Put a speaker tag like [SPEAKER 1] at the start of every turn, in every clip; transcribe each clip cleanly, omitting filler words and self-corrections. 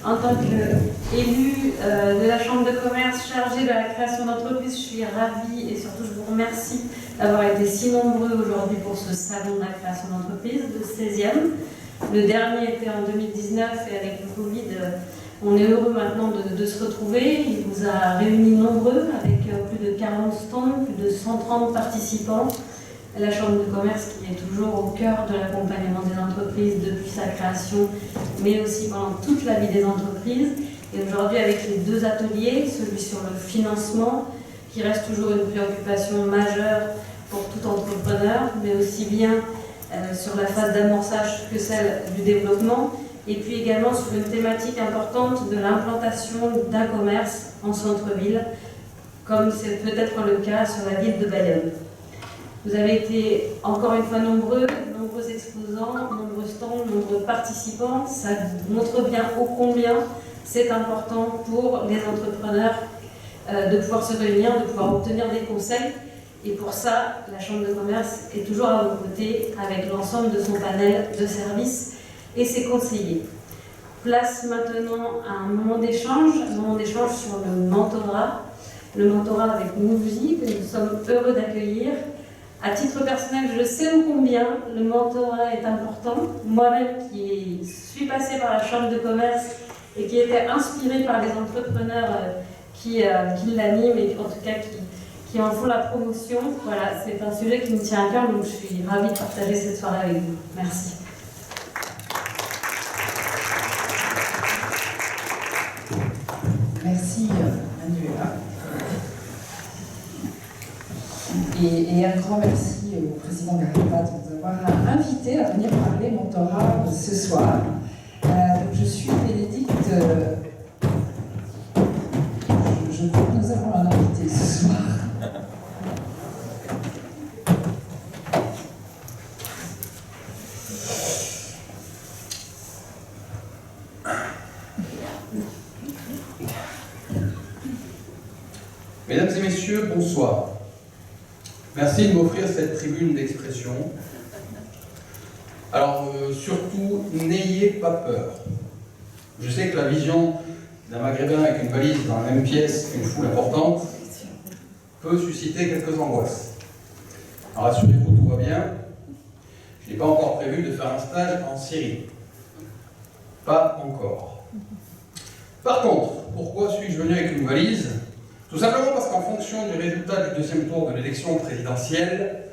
[SPEAKER 1] En tant qu'élu de la Chambre de commerce chargée de la création d'entreprises, je suis ravie et surtout je vous remercie d'avoir été si nombreux aujourd'hui pour ce salon de la création d'entreprise, le 16e. Le dernier était en 2019 et avec le Covid, on est heureux maintenant de se retrouver. Il vous a réunis nombreux avec plus de 40 stands, plus de 130 participants. La Chambre de commerce qui est toujours au cœur de l'accompagnement des entreprises depuis sa création, mais aussi pendant toute la vie des entreprises. Et aujourd'hui, avec les deux ateliers, celui sur le financement, qui reste toujours une préoccupation majeure pour tout entrepreneur, mais aussi bien sur la phase d'amorçage que celle du développement, et puis également sur une thématique importante de l'implantation d'un commerce en centre-ville, comme c'est peut-être le cas sur la ville de Bayonne. Vous avez été encore une fois nombreux exposants, nombreux stands, nombreux participants. Ça montre bien ô combien c'est important pour les entrepreneurs de pouvoir se réunir, de pouvoir obtenir des conseils. Et pour ça, la Chambre de commerce est toujours à vos côtés avec l'ensemble de son panel de services et ses conseillers. Place maintenant à un moment d'échange sur le mentorat avec Mouvzi, que nous sommes heureux d'accueillir. À titre personnel, je sais ô combien le mentorat est important. Moi-même qui suis passée par la Chambre de commerce et qui était inspirée par les entrepreneurs qui l'animent et en tout cas qui en font la promotion. Voilà, c'est un sujet qui me tient à cœur, donc je suis ravie de partager cette soirée avec vous. Merci.
[SPEAKER 2] Merci Manuela. Et un grand merci au président Garibat de nous avoir invité à venir parler mentorat ce soir. Donc je suis Bénédicte. Je crois que nous avons un invité ce soir.
[SPEAKER 3] Mesdames et messieurs, bonsoir. Merci de m'offrir cette tribune d'expression. Alors, surtout, n'ayez pas peur. Je sais que la vision d'un Maghrébin avec une valise dans la même pièce qu'une foule importante peut susciter quelques angoisses. Alors, rassurez-vous, tout va bien. Je n'ai pas encore prévu de faire un stage en Syrie. Pas encore. Par contre, pourquoi suis-je venu avec une valise ? Tout simplement parce qu'en fonction du résultat du deuxième tour de l'élection présidentielle,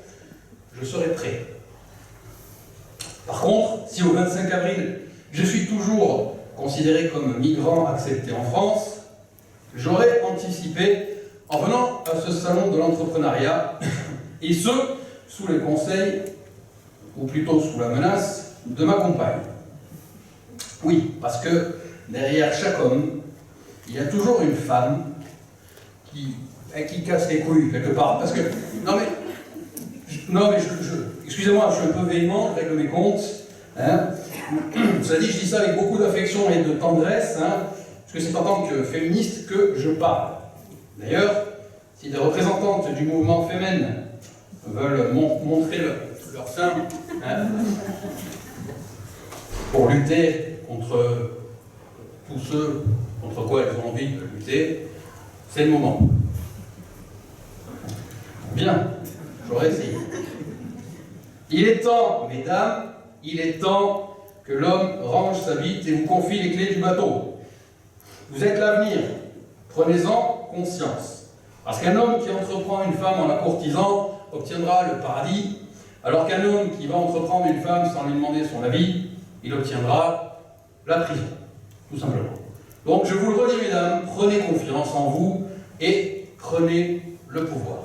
[SPEAKER 3] je serai prêt. Par contre, si au 25 avril, je suis toujours considéré comme migrant accepté en France, j'aurais anticipé en venant à ce salon de l'entrepreneuriat, et ce, sous les conseils, ou plutôt sous la menace, de ma compagne. Oui, parce que derrière chaque homme, il y a toujours une femme qui casse les couilles quelque part, parce que, excusez-moi, je suis un peu véhément, je règle mes comptes, hein. Cela dit, je dis ça avec beaucoup d'affection et de tendresse, hein, parce que c'est en tant que féministe que je parle. D'ailleurs, si des représentantes du mouvement féminin veulent montrer leur sein, hein, pour lutter contre tous ceux contre quoi elles ont envie de lutter, c'est le moment. Bien, j'aurais essayé. Il est temps, mesdames, il est temps que l'homme range sa bite et vous confie les clés du bateau. Vous êtes l'avenir, prenez-en conscience. Parce qu'un homme qui entreprend une femme en la courtisant obtiendra le paradis, alors qu'un homme qui va entreprendre une femme sans lui demander son avis, il obtiendra la prison, tout simplement. Donc je vous le redis, mesdames, prenez confiance en vous et prenez le pouvoir.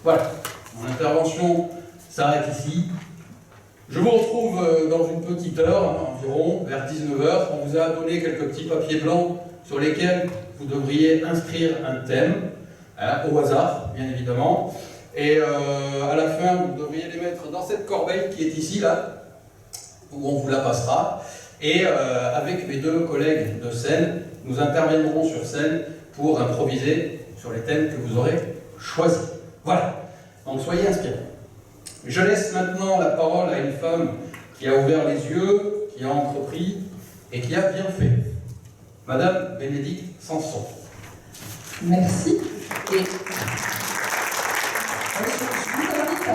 [SPEAKER 3] Voilà, mon intervention s'arrête ici. Je vous retrouve dans une petite heure, environ, vers 19h. On vous a donné quelques petits papiers blancs sur lesquels vous devriez inscrire un thème, hein, au hasard, bien évidemment. Et à la fin, vous devriez les mettre dans cette corbeille qui est ici, là, où on vous la passera. Et avec mes deux collègues de scène, nous interviendrons sur scène pour improviser sur les thèmes que vous aurez choisis. Voilà, donc soyez inspirés. Je laisse maintenant la parole à une femme qui a ouvert les yeux, qui a entrepris et qui a bien fait. Madame Bénédicte Sanson.
[SPEAKER 2] Merci. Et je vous invite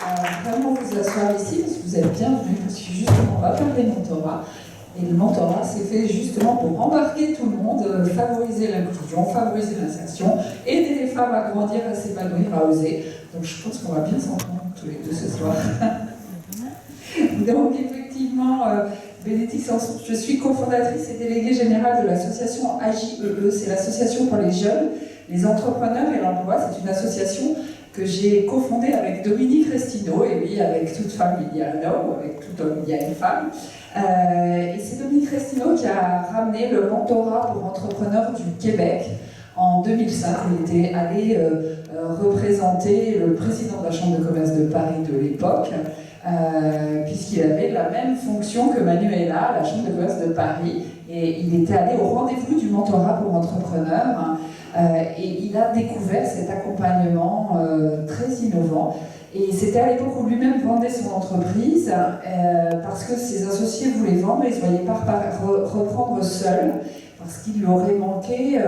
[SPEAKER 2] à vraiment vous asseoir ici, parce que vous êtes bienvenus, parce que justement, on va parler mentorat. Et le mentorat, c'est fait justement pour embarquer tout le monde, favoriser l'inclusion, favoriser l'insertion, aider les femmes à grandir, à s'épanouir, à oser. Donc je pense qu'on va bien s'entendre tous les deux ce soir. Donc effectivement, Bénédicte Sanson, je suis cofondatrice et déléguée générale de l'association AJEE, c'est l'association pour les jeunes, les entrepreneurs et l'emploi. C'est une association que j'ai cofondée avec Dominique Restineau, et oui, avec toute femme il y a un homme, avec tout homme il y a une femme. Et c'est Dominique Restineau qui a ramené le mentorat pour entrepreneurs du Québec en 2005. Il était allé représenter le président de la Chambre de commerce de Paris de l'époque, puisqu'il avait la même fonction que Manuela à la Chambre de commerce de Paris. Et il était allé au rendez-vous du mentorat pour entrepreneurs. Et il a découvert cet accompagnement très innovant. Et c'était à l'époque où lui-même vendait son entreprise, parce que ses associés voulaient vendre, mais ils ne se voyaient pas reprendre seul, parce qu'il lui aurait manqué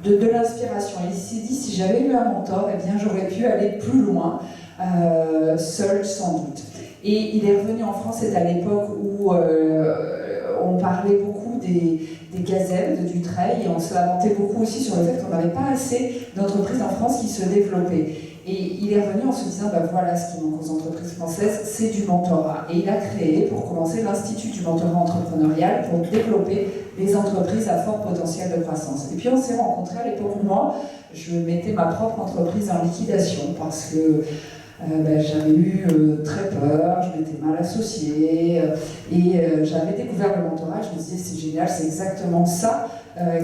[SPEAKER 2] de l'inspiration. Et il s'est dit, si j'avais eu un mentor, eh bien, j'aurais pu aller plus loin, seul sans doute. Et il est revenu en France, c'est à l'époque où on parlait beaucoup des gazelles de Dutreil, et on se lamentait beaucoup aussi sur le fait qu'on n'avait pas assez d'entreprises en France qui se développaient. Et il est revenu en se disant, ben voilà ce qui manque aux entreprises françaises, c'est du mentorat. Et il a créé, pour commencer, l'Institut du mentorat entrepreneurial pour développer les entreprises à fort potentiel de croissance. Et puis on s'est rencontrés à l'époque où moi, je mettais ma propre entreprise en liquidation parce que j'avais eu très peur, je m'étais mal associée, et j'avais découvert le mentorat. Je me disais, c'est génial, c'est exactement ça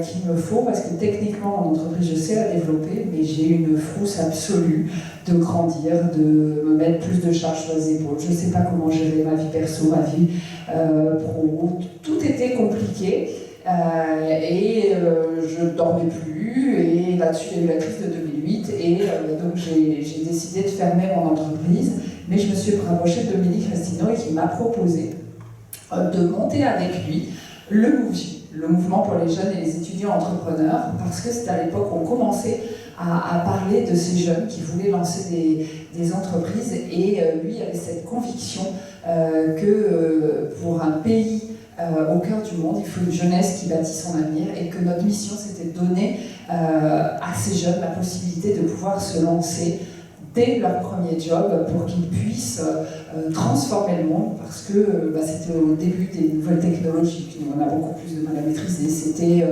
[SPEAKER 2] qu'il me faut, parce que techniquement, mon entreprise, je sais la développer, mais j'ai une frousse absolue de grandir, de me mettre plus de charges sur les épaules. Je ne sais pas comment gérer ma vie perso, ma vie pro. Tout était compliqué, et je ne dormais plus, et là-dessus, il y a eu la crise de 2008, et donc j'ai décidé de fermer mon entreprise, mais je me suis rapprochée de Dominique Restineau, et qui m'a proposé de monter avec lui le MOVJ, le mouvement pour les jeunes et les étudiants entrepreneurs, parce que c'était à l'époque où on commençait à parler de ces jeunes qui voulaient lancer des entreprises, et lui avait cette conviction que pour un pays au cœur du monde, il faut une jeunesse qui bâtit son avenir, et que notre mission, c'était de donner à ces jeunes la possibilité de pouvoir se lancer dès leur premier job pour qu'ils puissent transformer le monde, parce que c'était au début des nouvelles technologies qu'on a beaucoup plus de mal à maîtriser. C'était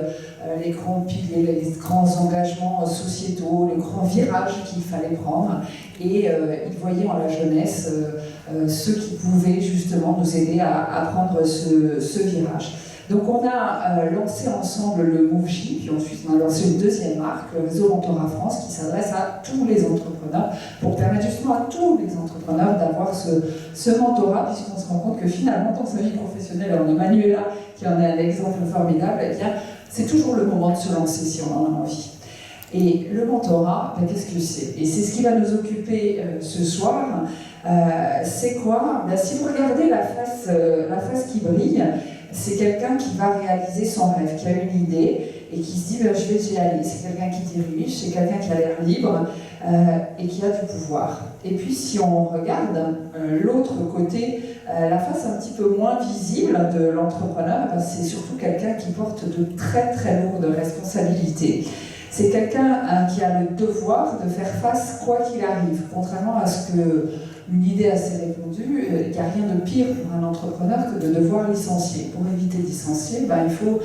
[SPEAKER 2] les grands piliers, les grands engagements sociétaux, les grands virages qu'il fallait prendre, et ils voyaient en la jeunesse ceux qui pouvaient justement nous aider à prendre ce virage. Donc on a lancé ensemble le MOVJ, puis ensuite on a lancé une deuxième marque, le réseau Mentorat France, qui s'adresse à tous les entrepreneurs, pour permettre justement à tous les entrepreneurs d'avoir ce mentorat, puisqu'on se rend compte que finalement, dans sa vie professionnelle, on a Manuela qui en est un exemple formidable, eh bien, c'est toujours le moment de se lancer si on en a envie. Et le mentorat, qu'est-ce que c'est? Et c'est ce qui va nous occuper ce soir. C'est quoi? Si vous regardez la face qui brille, c'est quelqu'un qui va réaliser son rêve, qui a une idée et qui se dit je vais y aller. C'est quelqu'un qui dirige, c'est quelqu'un qui a l'air libre et qui a du pouvoir. Et puis si on regarde l'autre côté, la face un petit peu moins visible de l'entrepreneur, c'est surtout quelqu'un qui porte de très très lourdes responsabilités. C'est quelqu'un qui a le devoir de faire face quoi qu'il arrive, contrairement à ce que une idée assez répandue, il n'y a rien de pire pour un entrepreneur que de devoir licencier. Pour éviter de licencier, il faut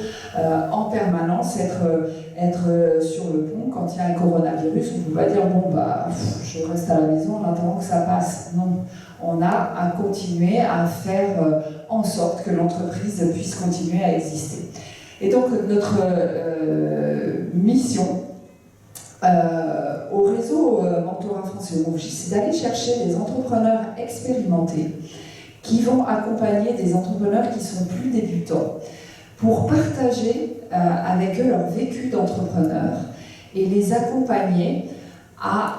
[SPEAKER 2] en permanence être sur le pont. Quand il y a un coronavirus, on ne peut pas dire je reste à la maison en attendant que ça passe. Non, on a à continuer à faire en sorte que l'entreprise puisse continuer à exister. Et donc notre mission au réseau Mentorat France et au MOVJ, c'est d'aller chercher des entrepreneurs expérimentés qui vont accompagner des entrepreneurs qui sont plus débutants pour partager avec eux leur vécu d'entrepreneur et les accompagner à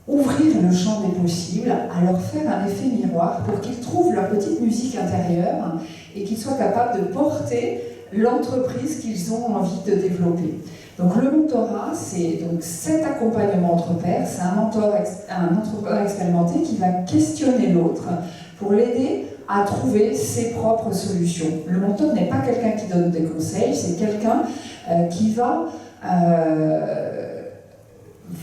[SPEAKER 2] ouvrir le champ des possibles, à leur faire un effet miroir pour qu'ils trouvent leur petite musique intérieure et qu'ils soient capables de porter l'entreprise qu'ils ont envie de développer. Donc le mentorat, c'est donc cet accompagnement entre pairs, c'est un entrepreneur expérimenté qui va questionner l'autre pour l'aider à trouver ses propres solutions. Le mentor n'est pas quelqu'un qui donne des conseils, c'est quelqu'un qui va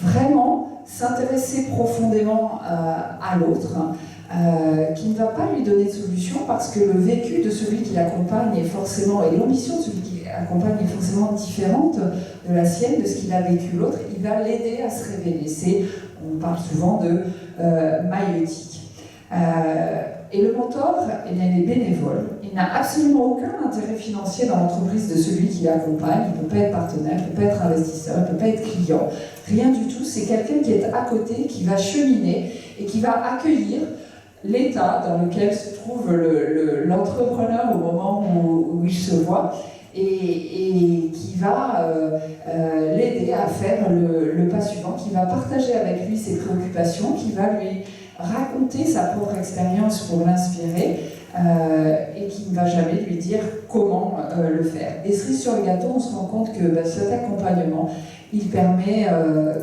[SPEAKER 2] vraiment s'intéresser profondément à l'autre, qui ne va pas lui donner de solution parce que le vécu de celui qui l'accompagne est forcément, et l'ambition de celui qui l'accompagne est forcément différente de la sienne, de ce qu'il a vécu l'autre. Il va l'aider à se révéler. On parle souvent de maïeutique. Et le mentor, eh bien, il est bénévole. Il n'a absolument aucun intérêt financier dans l'entreprise de celui qui l'accompagne. Il ne peut pas être partenaire, il ne peut pas être investisseur, il ne peut pas être client. Rien du tout. C'est quelqu'un qui est à côté, qui va cheminer et qui va accueillir l'état dans lequel se trouve l'entrepreneur au moment où il se voit et qui va l'aider à faire le pas suivant, qui va partager avec lui ses préoccupations, qui va lui raconter sa propre expérience pour l'inspirer et qui ne va jamais lui dire comment le faire. Et cerise sur le gâteau, on se rend compte que cet accompagnement, il permet,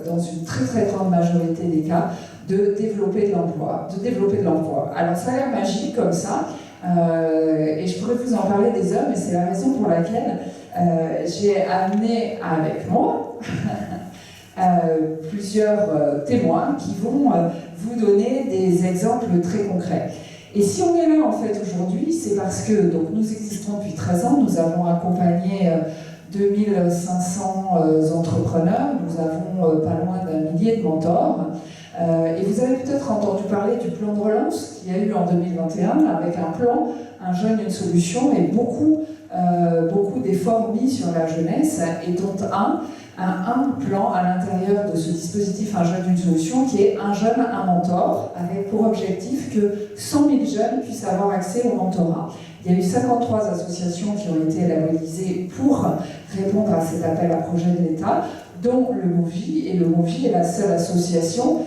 [SPEAKER 2] dans une très très grande majorité des cas, de développer de l'emploi. Alors ça a l'air magique comme ça, et je pourrais vous en parler des heures, mais c'est la raison pour laquelle j'ai amené avec moi plusieurs témoins qui vont vous donner des exemples très concrets. Et si on est là en fait aujourd'hui, c'est parce que donc, nous existons depuis 13 ans, nous avons accompagné 2500 entrepreneurs, nous avons pas loin d'1 millier de mentors. Et vous avez peut-être entendu parler du plan de relance qu'il y a eu en 2021, avec un plan, un jeune, une solution, et beaucoup d'efforts mis sur la jeunesse, et dont un plan à l'intérieur de ce dispositif, un jeune, une solution, qui est un jeune, un mentor, avec pour objectif que 100 000 jeunes puissent avoir accès au mentorat. Il y a eu 53 associations qui ont été labellisées pour répondre à cet appel à projet de l'État, dont le MOVI, et le MOVI est la seule association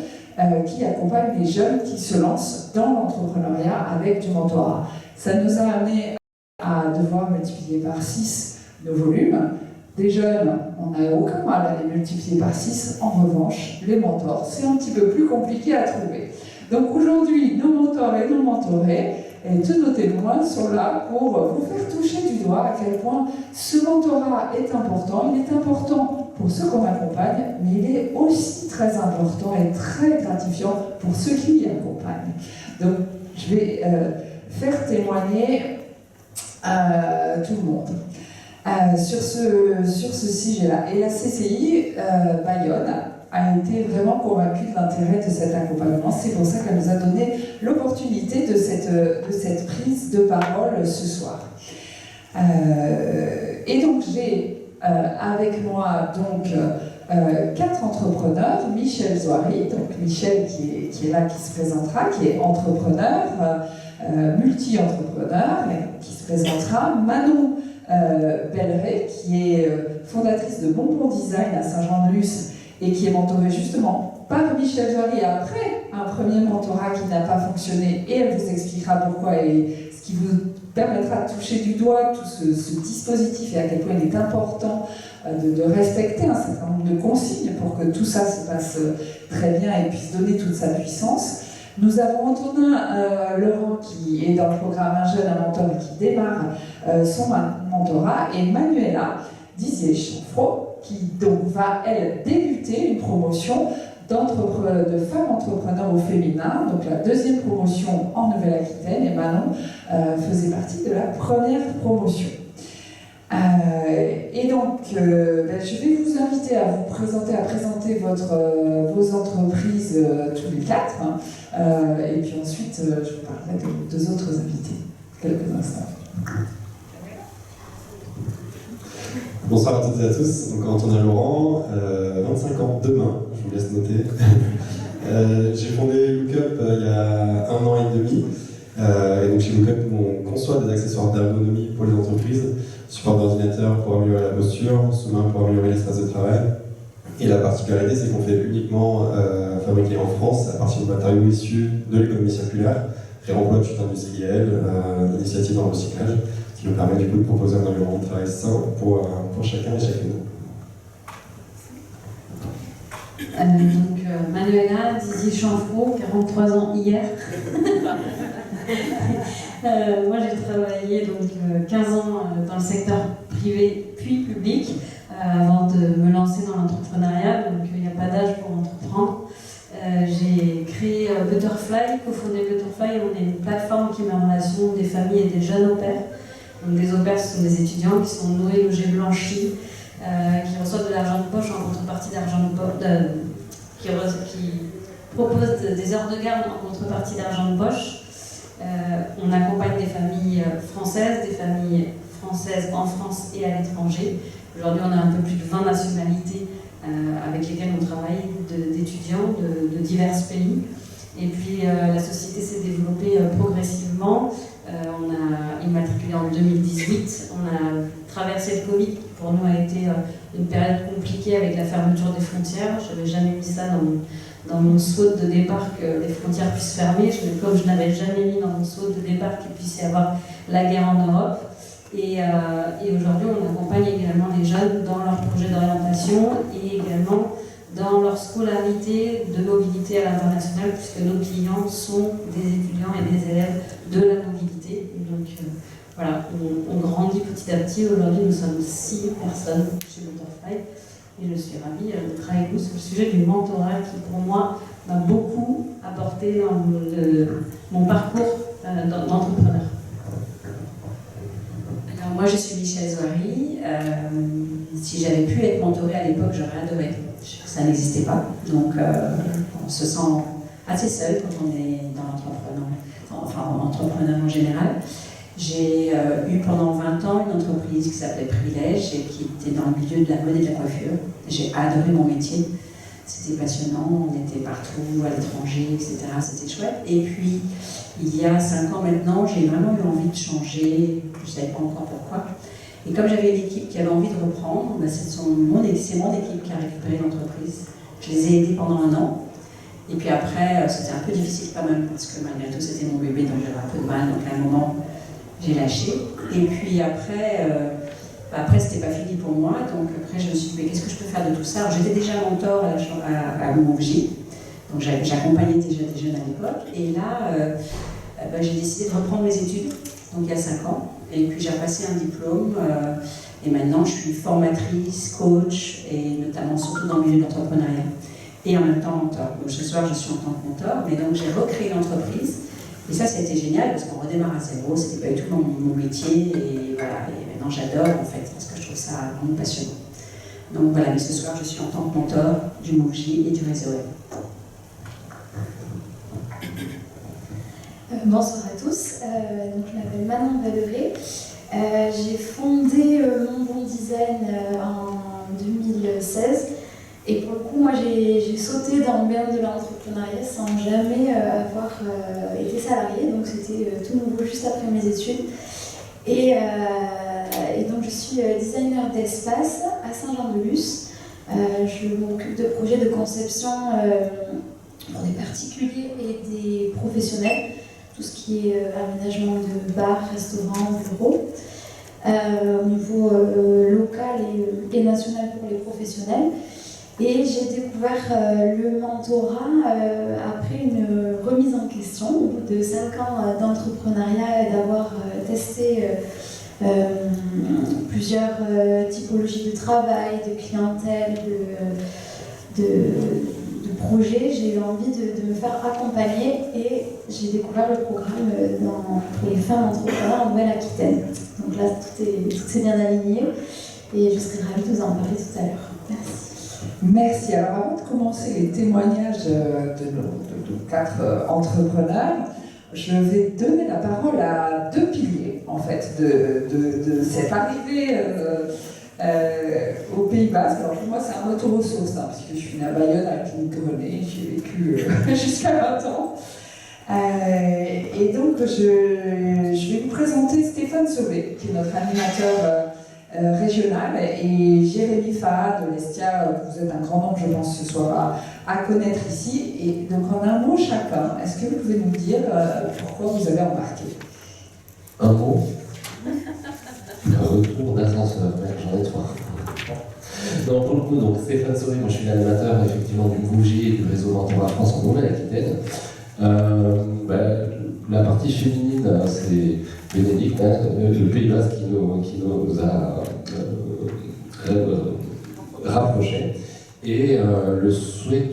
[SPEAKER 2] qui accompagne les jeunes qui se lancent dans l'entrepreneuriat avec du mentorat. Ça nous a amené à devoir multiplier par 6 nos volumes. Des jeunes, on n'a aucun mal à les multiplier par 6. En revanche, les mentors, c'est un petit peu plus compliqué à trouver. Donc aujourd'hui, nos mentors et nos mentorés, et tous nos témoins sont là pour vous faire toucher du doigt à quel point ce mentorat est important. Il est important pour ceux qu'on accompagne, mais il est aussi très important et très gratifiant pour ceux qui y accompagnent. Donc, je vais faire témoigner tout le monde sur ce sujet-là. Et la CCI Bayonne a été vraiment convaincue de l'intérêt de cet accompagnement. C'est pour ça qu'elle nous a donné l'opportunité de cette prise de parole ce soir. Et donc j'ai avec moi donc 4 entrepreneurs. Michel Zohari, donc Michel qui est là, qui se présentera, qui est entrepreneur, multi-entrepreneur, qui se présentera. Manon Belleret, qui est fondatrice de Bonbon Design à Saint-Jean-de-Luz, et qui est mentorée justement par Michel Zohari après un premier mentorat qui n'a pas fonctionné, et elle vous expliquera pourquoi, et ce qui vous permettra de toucher du doigt tout ce dispositif et à quel point il est important de respecter un certain nombre de consignes pour que tout ça se passe très bien et puisse donner toute sa puissance. Nous avons Antonin Laurent qui est dans le programme Un jeune, un mentor et qui démarre son mentorat, et Manuela Dizier-Chanfro qui donc va, elle, débuter une promotion de femmes entrepreneurs au féminin, donc la 2e promotion en Nouvelle-Aquitaine, et Manon faisait partie de la première promotion. Et donc, je vais vous inviter à vous présenter, vos entreprises tous les 4, et puis ensuite, je vous parlerai de 2 autres invités, quelques instants.
[SPEAKER 4] Bonsoir à toutes et à tous, donc Antonin Laurent, 25 ans demain, je vous laisse noter. J'ai fondé Lookup il y a 1 an et demi, et donc chez Lookup, on conçoit des accessoires d'ergonomie pour les entreprises, support d'ordinateur pour améliorer la posture, sous-main pour améliorer l'espace de travail. Et la particularité, c'est qu'on fait uniquement fabriquer en France à partir de matériaux issus de l'économie circulaire, réemploi de chutes industrielles, initiatives dans le recyclage, ce qui qui nous permet du coup de proposer un environnement de travail sain pour chacun et chacune.
[SPEAKER 1] Manuela Dizier Chanfreau, 43 ans hier. Moi j'ai travaillé 15 ans dans le secteur privé puis public avant de me lancer dans l'entrepreneuriat, donc il n'y a pas d'âge pour entreprendre. J'ai créé Butterfly, cofondé Butterfly. On est une plateforme qui met en relation des familles et des jeunes au pair. Donc des au pairs, ce sont des étudiants qui sont nourris, logés, blanchis, qui reçoivent de l'argent de poche en contrepartie d'argent de poche, qui proposent des heures de garde en contrepartie d'argent de poche. On accompagne des familles françaises en France et à l'étranger. Aujourd'hui, on a un peu plus de 20 nationalités avec lesquelles on travaille, d'étudiants de divers pays. Et puis la société s'est développée progressivement. On a immatriculé en 2018. On a traversé le Covid, qui pour nous a été une période compliquée avec la fermeture des frontières. Je n'avais jamais mis ça dans mon SWOT de départ que les frontières puissent fermer, comme je n'avais jamais mis dans mon SWOT de départ qu'il puisse y avoir la guerre en Europe. Et aujourd'hui, on accompagne également les jeunes dans leur projet d'orientation et également dans leur scolarité de mobilité à l'international, puisque nos clients sont des étudiants et des élèves de la mobilité. Et donc voilà, on grandit petit à petit. Aujourd'hui, nous sommes 6 personnes chez Butterfly. Et je suis ravie de travailler avec vous sur le sujet du mentorat qui, pour moi, m'a beaucoup apporté dans mon parcours d'entrepreneur.
[SPEAKER 5] Alors moi, je suis Michèle Zouari. Si j'avais pu être mentorée à l'époque, j'aurais adoré. Ça n'existait pas. Donc, on se sent assez seul quand on est dans entrepreneur en général. J'ai eu pendant 20 ans une entreprise qui s'appelait Privilège et qui était dans le milieu de la mode et de la coiffure. J'ai adoré mon métier, c'était passionnant, on était partout, à l'étranger, etc. C'était chouette. Et puis, il y a 5 ans maintenant, j'ai vraiment eu envie de changer, je ne savais pas encore pourquoi. Et comme j'avais une équipe qui avait envie de reprendre, c'est mon équipe qui a récupéré l'entreprise. Je les ai aidés pendant 1 an. Et puis après, c'était un peu difficile quand même, parce que malgré tout, c'était mon bébé, donc j'avais un peu de mal. Donc à un moment, j'ai lâché. Et puis après c'était pas fini pour moi. Donc après, je me suis dit, mais qu'est-ce que je peux faire de tout ça? Alors j'étais déjà mentor à l'UMOVJ. Donc j'accompagnais déjà des jeunes à l'époque. Et là, j'ai décidé de reprendre mes études, donc il y a 5 ans. Et puis j'ai passé un diplôme. Et maintenant, je suis formatrice, coach, et notamment surtout dans le milieu de l'entrepreneuriat. Et en même temps, mentor. Donc ce soir, je suis en tant que mentor. Mais donc j'ai recréé l'entreprise. Et ça, c'était génial parce qu'on redémarre à zéro, c'était pas du tout mon métier, et voilà, et maintenant j'adore en fait, parce que je trouve ça vraiment passionnant. Donc voilà, mais ce soir, je suis en tant que mentor du MOVJ et du réseau web.
[SPEAKER 6] Bonsoir à tous, donc je m'appelle Manon Valoré. J'ai fondé Mon Bon Design en 2016. Et pour le coup, moi, j'ai sauté dans le bain de l'entrepreneuriat sans jamais avoir été salariée. Donc, c'était tout nouveau juste après mes études. Et donc, je suis designer d'espace à Saint-Jean-de-Luz. Je m'occupe de projets de conception pour des particuliers et des professionnels. Tout ce qui est aménagement de bars, restaurants, bureaux. Au niveau local et national pour les professionnels. Et j'ai découvert le mentorat après une remise en question, au bout de 5 ans d'entrepreneuriat et d'avoir testé plusieurs typologies de travail, de clientèle, de projets. J'ai eu envie de me faire accompagner et j'ai découvert le programme pour les femmes entrepreneurs en Nouvelle-Aquitaine. Donc là, tout s'est bien aligné et je serai ravie de vous en parler tout à l'heure. Merci.
[SPEAKER 2] Merci. Alors avant de commencer les témoignages de nos 4 entrepreneurs, je vais donner la parole à 2 piliers en fait de cette arrivée au Pays Basque. Alors pour moi c'est un retour aux sources, parce que je suis née à Bayonne à la clinique René, j'ai vécu jusqu'à 20 ans. Et donc je vais vous présenter Stéphane Sauvé, qui est notre animateur régional, et Jérémy Farah de l'Estia, vous êtes un grand nombre, je pense, ce soir à connaître ici. Et donc en un mot chacun, est-ce que vous pouvez nous dire pourquoi vous avez embarqué?
[SPEAKER 3] Un mot.
[SPEAKER 7] coup, donc Stéphane Sauvé, moi je suis l'animateur effectivement du MOUJ et du réseau Mentorat France en Nouvelle-Aquitaine. La partie féminine, c'est Bénédicte, hein, le Pays Basque qui nous a rapprochés. Et le souhait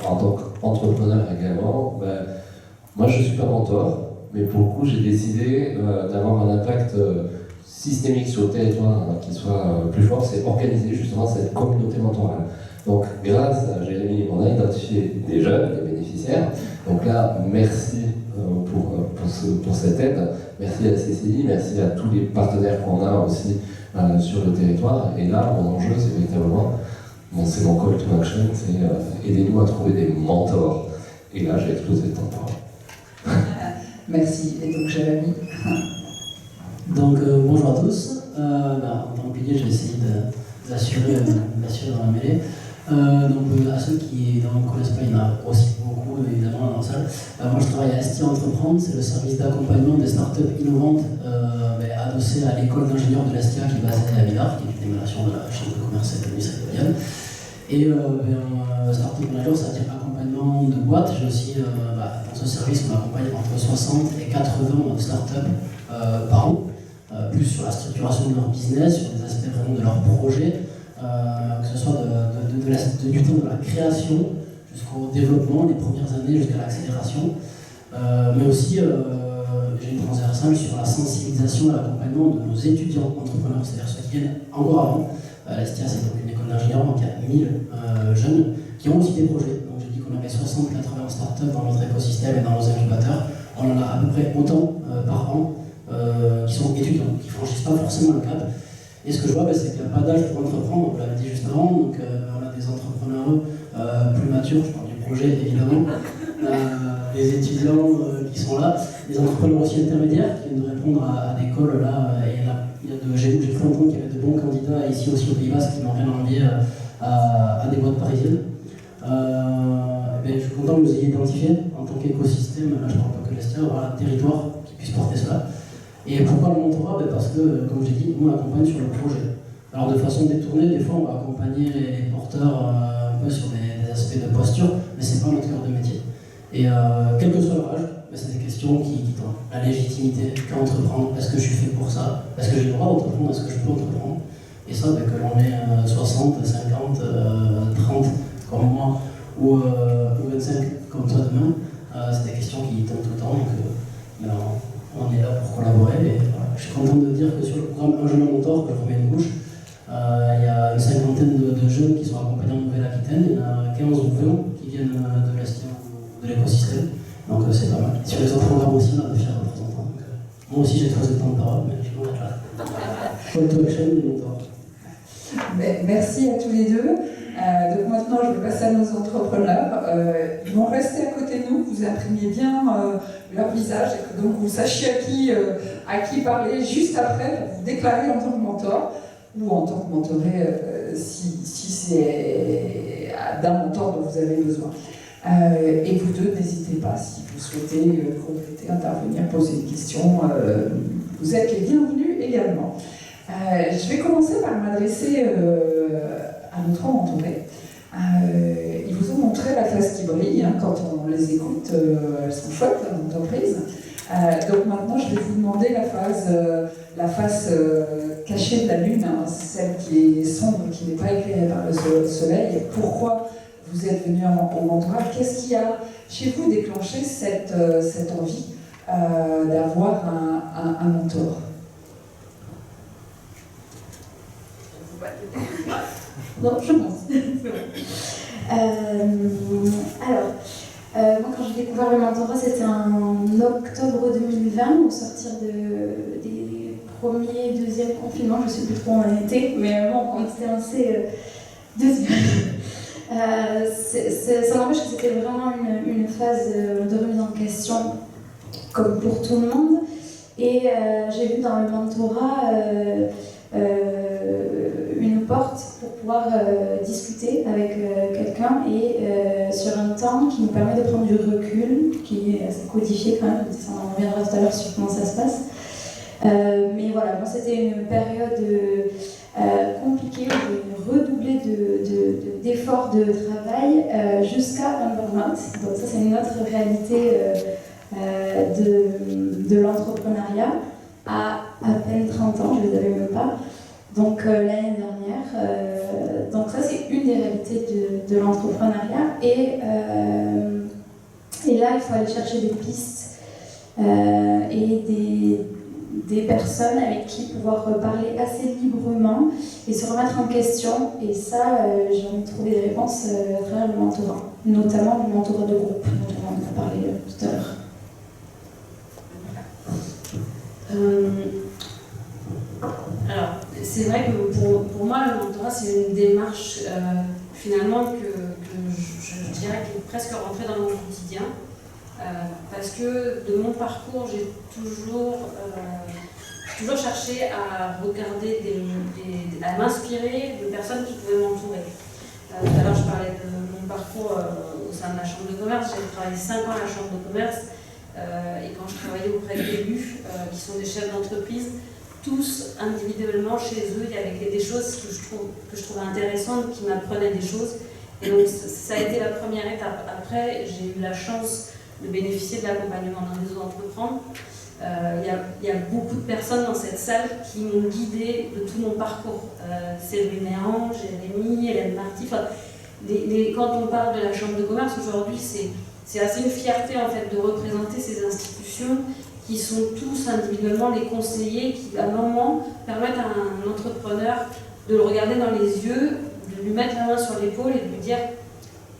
[SPEAKER 7] en tant qu'entrepreneur également, moi je ne suis pas mentor, mais pour le coup j'ai décidé d'avoir un impact systémique sur le territoire qui soit plus fort, c'est organiser justement cette communauté mentorale. Donc grâce à Jérémy, on a identifié des jeunes, des bénéficiaires. Donc là, merci pour cette aide. Merci à la CCI, merci à tous les partenaires qu'on a aussi sur le territoire. Et là, mon enjeu, c'est véritablement, c'est mon call to action, c'est aidez-nous à trouver des mentors. Et là, j'ai explosé le temps de parole.
[SPEAKER 2] Merci. Et donc, Jérémy.
[SPEAKER 8] Donc, bonjour à tous. En tant que pilier, j'ai essayé d'assurer dans la mêlée. À ceux qui ne connaissent pas, il y en a aussi beaucoup évidemment dans la salle. Moi je travaille à STI Entreprendre, c'est le service d'accompagnement des startups innovantes adossé à l'école d'ingénieurs de l'Estia qui est basée à Villars, qui est une démarration de la chambre de commerce et de l'industrie de Vienne. Et Startup Manager, c'est-à-dire accompagnement de boîtes. J'ai aussi, dans ce service, on accompagne entre 60 et 80 startups par an, plus sur la structuration de leur business, sur des aspects vraiment de leur projet. Que ce soit du temps de la création jusqu'au développement, les premières années jusqu'à l'accélération, mais aussi j'ai une transversale sur la sensibilisation et l'accompagnement de nos étudiants entrepreneurs, c'est-à-dire ceux qui viennent encore avant. L'Estia, c'est donc une école d'ingénieurs, donc il y a 1000 jeunes qui ont aussi des projets. Donc j'ai dit qu'on avait 60-80 startups dans notre écosystème et dans nos incubateurs. On en a à peu près autant par an qui sont étudiants, qui ne franchissent pas forcément le cap. Et ce que je vois, c'est qu'il n'y a pas d'âge pour entreprendre, on l'avait dit juste avant, donc on a des entrepreneurs plus matures, je parle du projet évidemment, des étudiants qui sont là, des entrepreneurs aussi intermédiaires qui viennent de répondre à des calls là, j'ai cru entendre qu'il y avait de bons candidats ici aussi au Pays Basque qui n'ont rien envié à des boîtes parisiennes. Je suis content que vous ayez identifié en tant qu'écosystème, là je ne parle pas que de l'Estia, un territoire qui puisse porter cela. Et pourquoi le mentorat? Parce que, comme j'ai dit, nous on accompagne sur le projet. Alors de façon détournée, des fois on va accompagner les porteurs un peu sur des aspects de posture, mais c'est pas notre cœur de métier. Et quel que soit leur âge, c'est des questions qui tendent la légitimité, qu'entreprendre, est-ce que je suis fait pour ça, est-ce que j'ai le droit d'entreprendre, est-ce que je peux entreprendre. Et ça, que l'on ait 60, 50, 30 comme moi, ou 25 comme toi demain, c'est des questions qui tombent tout le temps. Donc, on est là pour collaborer et je suis content de dire que sur le programme Un jeune mentor, que je remets une couche, il y a une cinquantaine de jeunes qui sont accompagnés en Nouvelle-Aquitaine, il y en a 15 ou 20 qui viennent de l'Estia ou de l'écosystème, donc c'est pas mal. Sur les autres programmes aussi, on a de fiers représentants. Donc, moi aussi j'ai trouvé le temps de parole, mais je m'en vais là. Call to action du mentor.
[SPEAKER 2] Merci à tous les deux. Donc maintenant, je vais passer à nos entrepreneurs. Ils vont rester à côté de nous, vous imprimiez bien leur visage, et que donc vous sachiez à qui parler juste après, pour vous déclarer en tant que mentor, ou en tant que mentoré, si c'est d'un mentor dont vous avez besoin. Et vous deux, n'hésitez pas, si vous souhaitez compléter, intervenir, poser une question, vous êtes les bienvenus également. Je vais commencer par m'adresser à notre mentoré. Ils vous ont montré la face qui brille, hein, quand on les écoute, elles sont chouettes, l'entreprise. Donc maintenant, je vais vous demander la face cachée de la lune, hein, celle qui est sombre, qui n'est pas éclairée par le soleil. Pourquoi vous êtes venu en mentorat? Qu'est-ce qui a chez vous déclenché cette envie d'avoir un mentor?
[SPEAKER 6] Non, je pense. Moi, quand j'ai découvert le mentorat, c'était en octobre 2020, au sortir des premiers, deuxième confinements, je ne sais plus trop où on était, mais bon, on s'était lancé deuxième. Ça n'empêche que c'était vraiment une phase de remise en question, comme pour tout le monde. Et j'ai vu dans le mentorat une porte pour pouvoir discuter avec quelqu'un et sur un temps qui nous permet de prendre du recul, qui est assez codifié quand même, on en reviendra tout à l'heure sur comment ça se passe. Mais voilà, moi c'était une période compliquée où j'ai redoublé d'efforts de travail jusqu'à un burn-out. Donc ça, c'est une autre réalité de l'entrepreneuriat à peine 30 ans, je ne les avais même pas. Donc l'année dernière, donc ça c'est une des réalités de l'entrepreneuriat et là il faut aller chercher des pistes et des personnes avec qui pouvoir parler assez librement et se remettre en question, et ça j'en ai trouvé des réponses à travers le mentorat, notamment du mentorat de groupe dont on en a parlé tout à l'heure.
[SPEAKER 1] Alors, c'est vrai que pour moi, le mentorat, c'est une démarche finalement que je dirais qui est presque rentrée dans mon quotidien. Parce que de mon parcours, j'ai toujours cherché à regarder, à m'inspirer de personnes qui pouvaient m'entourer. Tout à l'heure, je parlais de mon parcours au sein de la Chambre de commerce. J'ai travaillé 5 ans à la Chambre de commerce. Et quand je travaillais auprès d'élus qui sont des chefs d'entreprise, tous individuellement chez eux, il y avait des choses que je trouvais intéressantes, qui m'apprenaient des choses. Et donc ça a été la première étape. Après, j'ai eu la chance de bénéficier de l'accompagnement d'un réseau d'entreprendre. Il y a beaucoup de personnes dans cette salle qui m'ont guidée de tout mon parcours. Séverine Néant, Jérémy, Hélène Marty. Quand on parle de la Chambre de commerce aujourd'hui, c'est assez une fierté en fait de représenter ces institutions qui sont tous individuellement les conseillers qui, à un moment, permettent à un entrepreneur de le regarder dans les yeux, de lui mettre la main sur l'épaule et de lui dire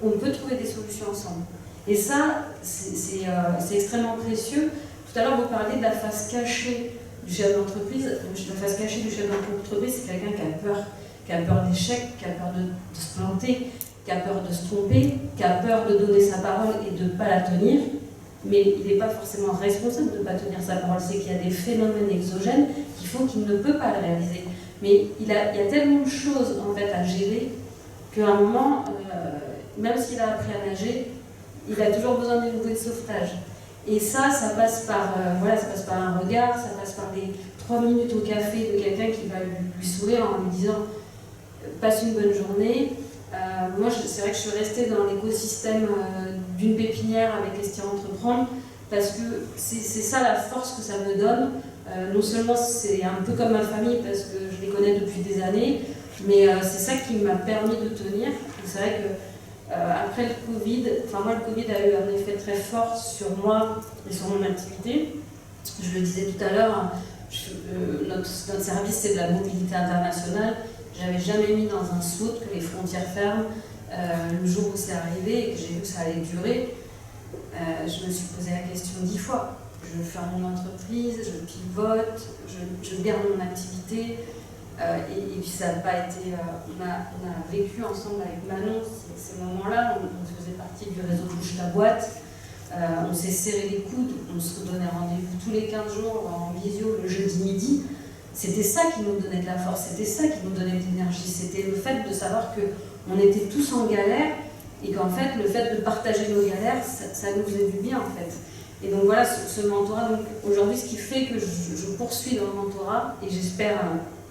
[SPEAKER 1] on peut trouver des solutions ensemble. Et ça, c'est extrêmement précieux. Tout à l'heure, vous parliez de la face cachée du chef d'entreprise. La face cachée du chef d'entreprise, c'est quelqu'un qui a peur d'échec, qui a peur de se planter, qui a peur de se tromper, qui a peur de donner sa parole et de ne pas la tenir. Mais il n'est pas forcément responsable de ne pas tenir sa parole. C'est qu'il y a des phénomènes exogènes qui font qu'il ne peut pas le réaliser. Mais il y a tellement de choses en fait à gérer qu'à un moment, même s'il a appris à nager, il a toujours besoin d'une bouée de sauvetage. Et ça passe par un regard, ça passe par les 3 minutes au café de quelqu'un qui va lui sourire en lui disant passe une bonne journée. Moi, c'est vrai que je suis restée dans l'écosystème d'une pépinière avec Estia Entreprendre parce que c'est ça la force que ça me donne. Non seulement c'est un peu comme ma famille parce que je les connais depuis des années, mais c'est ça qui m'a permis de tenir. C'est vrai que après le Covid, moi le Covid a eu un effet très fort sur moi et sur mon activité. Je le disais tout à l'heure, notre service c'est de la mobilité internationale. J'avais jamais mis dans un SWOT que les frontières ferment. Le jour où c'est arrivé et que j'ai vu que ça allait durer, je me suis posé la question 10 fois. Je ferme mon entreprise, je pivote, je garde mon activité. Et puis ça n'a pas été... on a vécu ensemble avec Manon ces moments-là. On faisait partie du réseau Touche ta boîte. On s'est serré les coudes, on se redonnait rendez-vous tous les 15 jours en visio le jeudi midi. C'était ça qui nous donnait de la force, c'était ça qui nous donnait de l'énergie, c'était le fait de savoir qu'on était tous en galère et qu'en fait, le fait de partager nos galères, ça nous faisait du bien en fait. Et donc voilà, ce mentorat, aujourd'hui, ce qui fait que je poursuis dans le mentorat et j'espère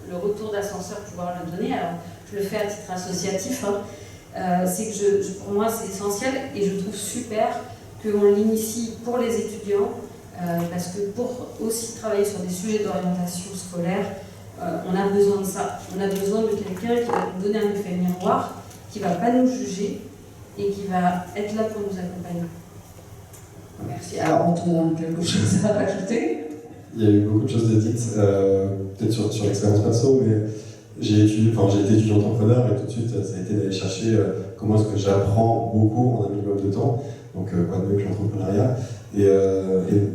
[SPEAKER 1] le retour d'ascenseur pouvoir le donner, alors je le fais à titre associatif, c'est que pour moi c'est essentiel et je trouve super qu'on l'initie pour les étudiants. Parce que pour aussi travailler sur des sujets d'orientation scolaire, on a besoin de ça. On a besoin de quelqu'un qui va nous donner un effet miroir, qui ne va pas nous juger et qui va être là pour nous accompagner.
[SPEAKER 2] Merci. Alors, Antoine, quelque chose à rajouter?
[SPEAKER 4] Il y a eu beaucoup de choses de dites, peut-être sur l'expérience perso, mais j'ai été étudiant entrepreneur et tout de suite, ça a été d'aller chercher comment est-ce que j'apprends beaucoup en un minimum de temps. Donc, quoi de mieux que l'entrepreneuriat. Et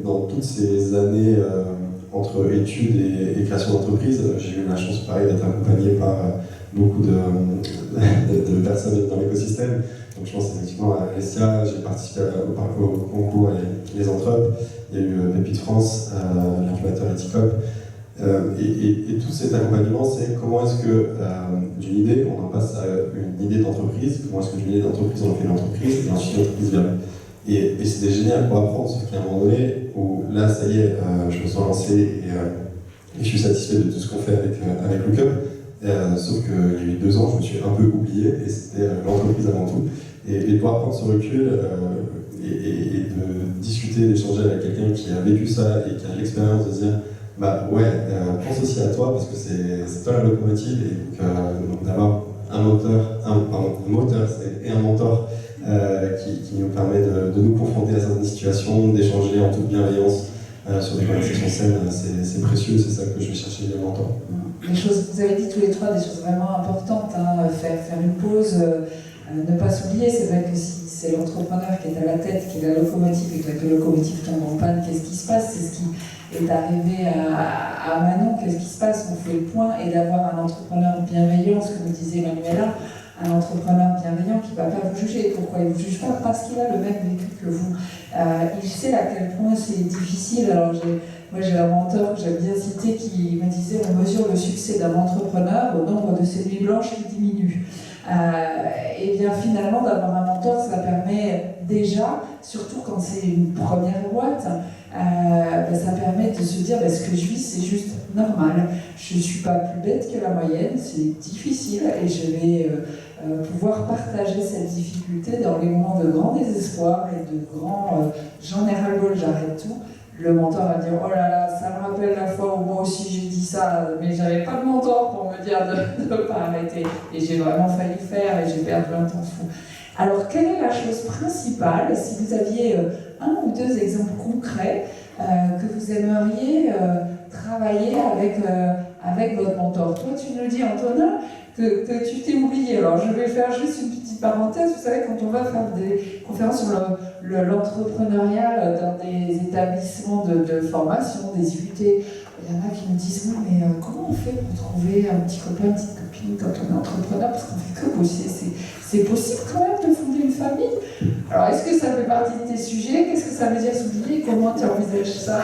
[SPEAKER 4] dans toutes ces années entre études et création d'entreprise, j'ai eu la chance pareil d'être accompagné par beaucoup de personnes dans l'écosystème. Donc je pense effectivement à Estia, j'ai participé au concours Les Entrep, il y a eu Pépite France, l'incubateur Eticop. Et tout cet accompagnement, c'est comment est-ce que d'une idée, on en passe à une idée d'entreprise, comment est-ce que d'une idée d'entreprise, on en fait une entreprise, et ensuite l'entreprise vient. Et c'était génial pour apprendre, sauf qu'à un moment donné, où là, ça y est, je me sens lancé et je suis satisfait de tout ce qu'on fait avec Lookup. Sauf qu'il y a eu 2 ans, je me suis un peu oublié, et c'était l'entreprise avant tout. Et de pouvoir prendre ce recul et de discuter, d'échanger avec quelqu'un qui a vécu ça et qui a l'expérience de se dire bah ouais, pense aussi à toi parce que c'est toi la locomotive, et donc d'avoir un moteur et un mentor qui nous permet de nous confronter à certaines situations, d'échanger en toute bienveillance sur des conversations saines, c'est précieux, c'est ça que je vais chercher les mentors.
[SPEAKER 2] Vous avez dit tous les 3 des choses vraiment importantes, hein, faire une pause, ne pas s'oublier. C'est vrai que si c'est l'entrepreneur qui est à la tête, qui est la locomotive, et que la locomotive tombe en panne, qu'est-ce qui se passe? C'est ce qui est arrivé à Manon. Qu'est-ce qui se passe? On fait le point, et d'avoir un entrepreneur bienveillant, ce que nous disait Manuela, un entrepreneur bienveillant qui ne va pas vous juger. Pourquoi il ne vous juge pas? Parce qu'il a le même vécu que vous. Il sait à quel point c'est difficile. Alors moi j'ai un mentor que j'aime bien citer qui me disait: on mesure le succès d'un entrepreneur au nombre de ses nuits blanches qui diminuent. Et bien finalement, d'avoir un mentor, ça permet déjà, surtout quand c'est une première boîte, ça permet de se dire ce que je vis, c'est juste normal. Je ne suis pas plus bête que la moyenne, c'est difficile, et je vais pouvoir partager cette difficulté dans les moments de grand désespoir et de grand j'en ai ras-le-bol, j'arrête tout. Le mentor va dire: oh là là, ça me rappelle la fois où moi aussi j'ai dit ça, mais j'avais pas de mentor pour me dire de ne pas arrêter. Et j'ai vraiment failli faire, et j'ai perdu un temps fou. Alors, quelle est la chose principale, si vous aviez 1 ou 2 exemples concrets que vous aimeriez travailler avec votre mentor? Toi, tu nous dis, Antonin, que tu t'es oublié. Alors, je vais faire juste une petite parenthèse. Vous savez, quand on va faire des conférences sur l'entrepreneuriat dans des établissements de formation, des IUT, il y en a qui me disent: oui, mais comment on fait pour trouver un petit copain, une petite copine quand on est entrepreneur, parce qu'on fait que bosser? C'est possible quand même de fonder une famille? Alors, est-ce que ça fait partie de tes sujets? Qu'est-ce que ça veut dire s'oublier? Comment tu envisages ça?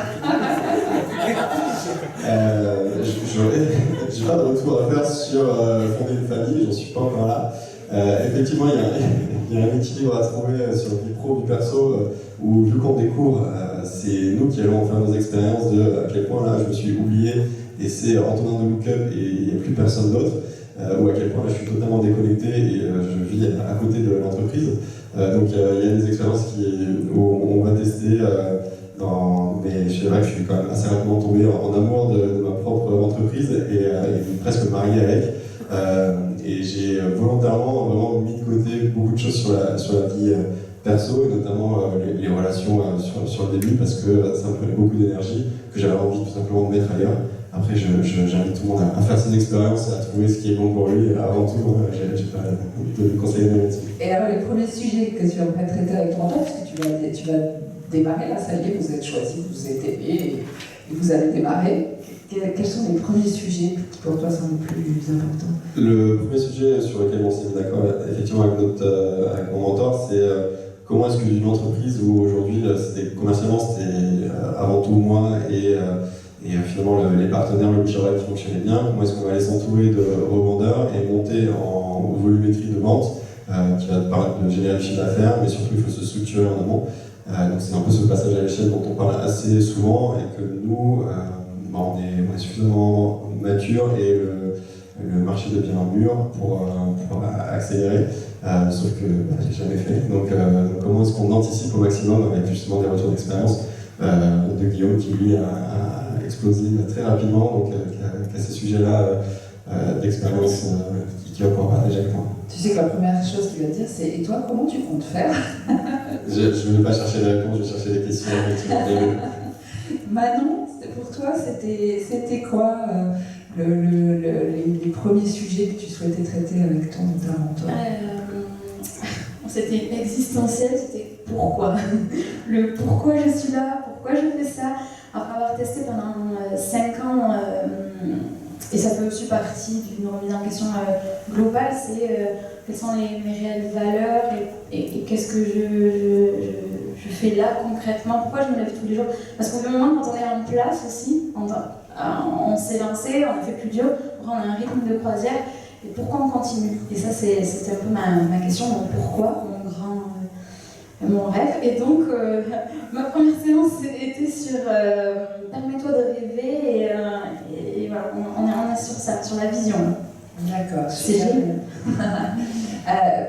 [SPEAKER 4] J'ai pas de retour à faire sur fonder une famille, j'en suis pas encore là. Effectivement, il y a un équilibre à trouver sur le vie pro, du perso, où vu qu'on découvre, c'est nous qui allons faire nos expériences de à quel point là je me suis oublié et c'est Antonin de Lookup et il n'y a plus personne d'autre, ou à quel point là je suis totalement déconnecté et je vis à côté de l'entreprise. Donc il y a des expériences où on va tester. Mais c'est vrai que je suis quand même assez rapidement tombé en amour de ma propre entreprise et presque marié avec. Et j'ai volontairement vraiment mis de côté beaucoup de choses sur la vie perso, et notamment les relations sur le début, parce que ça me prenait beaucoup d'énergie, que j'avais envie tout simplement de mettre ailleurs. Après, j'invite tout le monde à faire ses expériences, à trouver ce qui est bon pour lui. Avant tout, j'ai pas de conseils là-dessus.
[SPEAKER 2] Et alors, les premiers sujets que tu aimerais traiter avec ton mentor, parce que tu vas démarrer, là, ça y est, vous êtes choisi, vous êtes aimé, et vous allez démarrer. Quels sont les premiers sujets qui pour toi sont les plus importants?
[SPEAKER 4] Le premier sujet sur lequel on s'est mis d'accord effectivement avec mon mentor, c'est comment est-ce qu'une entreprise où aujourd'hui commercialement c'était avant tout moi et finalement les partenaires, le bouche à oreille qui fonctionnait bien, comment est-ce qu'on va aller s'entourer de revendeurs et monter en volumétrie de vente qui va permettre de générer le chiffre d'affaires, mais surtout il faut se structurer en amont. Donc c'est un peu ce passage à l'échelle dont on parle assez souvent et que nous, on est suffisamment mature et le marché devient mûr pour accélérer, sauf que j'ai jamais fait. Donc comment est-ce qu'on anticipe au maximum avec justement des retours d'expérience de Guillaume qui lui a explosé très rapidement, donc qui a ces sujets-là d'expérience qui va pouvoir partager avec moi.
[SPEAKER 2] Tu sais que la première chose qu'il va te dire, c'est: et toi, comment tu comptes faire?
[SPEAKER 4] Je ne vais pas chercher des réponses, je vais chercher des questions.
[SPEAKER 2] Manon, pour toi, c'était quoi les premiers sujets que tu souhaitais traiter avec ton mentor?
[SPEAKER 6] C'était existentiel, c'était pourquoi. Le pourquoi je suis là, pourquoi je fais ça. Après avoir testé pendant 5 ans, et ça fait aussi partie d'une remise en question globale, c'est quelles sont mes réelles valeurs et qu'est-ce que je fais là concrètement, pourquoi je me lève tous les jours. Parce qu'au moment quand on est en place aussi, on s'est lancé, on a fait plus dur, on a un rythme de croisière, et pourquoi on continue? Et ça c'était un peu ma question, donc pourquoi, mon rêve. Et donc ma première séance était sur permets-toi de rêver, et voilà, on est sur ça, sur la vision.
[SPEAKER 2] D'accord,
[SPEAKER 5] C'est
[SPEAKER 2] super.
[SPEAKER 5] génial.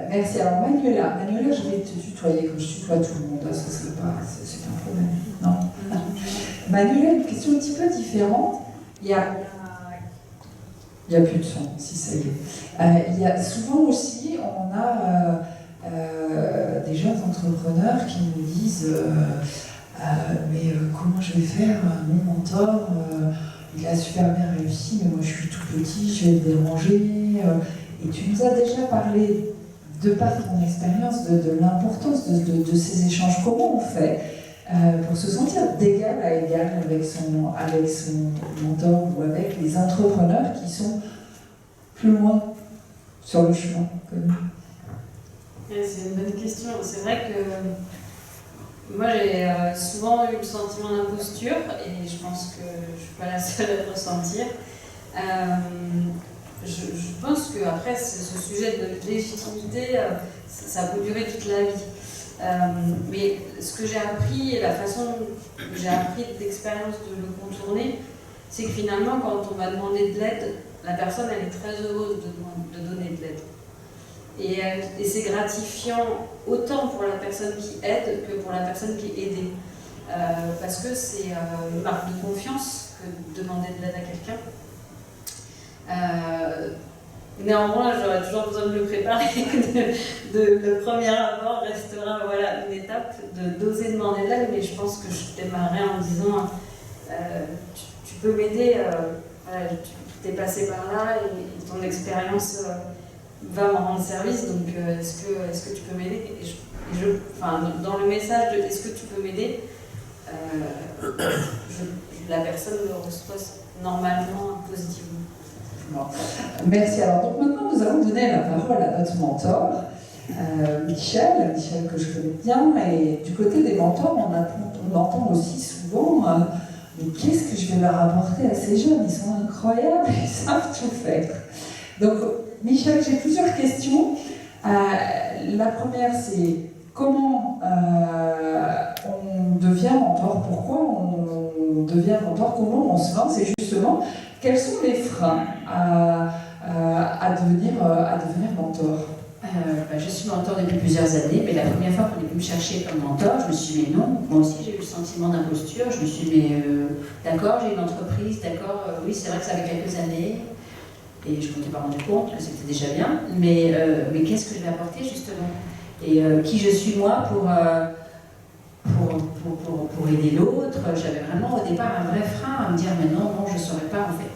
[SPEAKER 2] Merci. Alors Manuela, je vais te tutoyer comme je tutoie tout le monde, ça c'est un problème. Non. Manuela, une question un petit peu différente. Il y a plus de son, si ça y est. Il y a souvent aussi, on a des jeunes entrepreneurs qui nous disent mais comment je vais faire, mon mentor il a super bien réussi, mais moi je suis tout petit, je vais le déranger. Et tu nous as déjà parlé, de par ton expérience, de l'importance de ces échanges. Comment on fait pour se sentir d'égal à égal avec son mentor ou avec les entrepreneurs qui sont plus loin sur le chemin que nous?
[SPEAKER 1] C'est une bonne question. C'est vrai que moi j'ai souvent eu le sentiment d'imposture et je pense que je ne suis pas la seule à le ressentir. Je pense qu'après ce sujet de légitimité, ça peut durer toute la vie. Mais ce que j'ai appris et la façon que j'ai appris d'expérience de le contourner, c'est que finalement quand on m'a demandé de l'aide, la personne elle est très heureuse de donner de l'aide. Et c'est gratifiant autant pour la personne qui aide que pour la personne qui est aidée. Parce que c'est une marque de confiance que de demander de l'aide à quelqu'un. Néanmoins, j'aurais toujours besoin de le préparer. Le premier abord restera une étape d'oser demander de l'aide, mais je pense que je démarrerai en disant tu peux m'aider, tu es passé par là et ton expérience va m'en rendre service, donc est-ce que tu peux m'aider? Dans le message de est-ce que tu peux m'aider, la personne le reçoit normalement positivement.
[SPEAKER 2] Bon. Merci. Alors donc maintenant nous allons donner la parole à notre mentor, Michel que je connais bien, et du côté des mentors on entend aussi souvent mais qu'est-ce que je vais leur apporter à ces jeunes, ils sont incroyables, ils savent tout faire. Donc Michel, j'ai plusieurs questions. La première c'est comment on devient mentor, pourquoi on devient mentor, comment on se lance, et justement quels sont les freins à devenir mentor?
[SPEAKER 5] Je suis mentor depuis plusieurs années, mais la première fois qu'on est venu me chercher comme mentor, je me suis dit mais non, moi aussi j'ai eu le sentiment d'imposture, je me suis dit mais d'accord, j'ai une entreprise, d'accord, oui c'est vrai que ça fait quelques années, et je ne m'étais pas rendu compte que c'était déjà bien, mais qu'est-ce que je vais apporter justement? Et qui je suis moi pour aider l'autre? J'avais vraiment au départ un vrai frein à me dire mais non, je ne saurais pas en fait.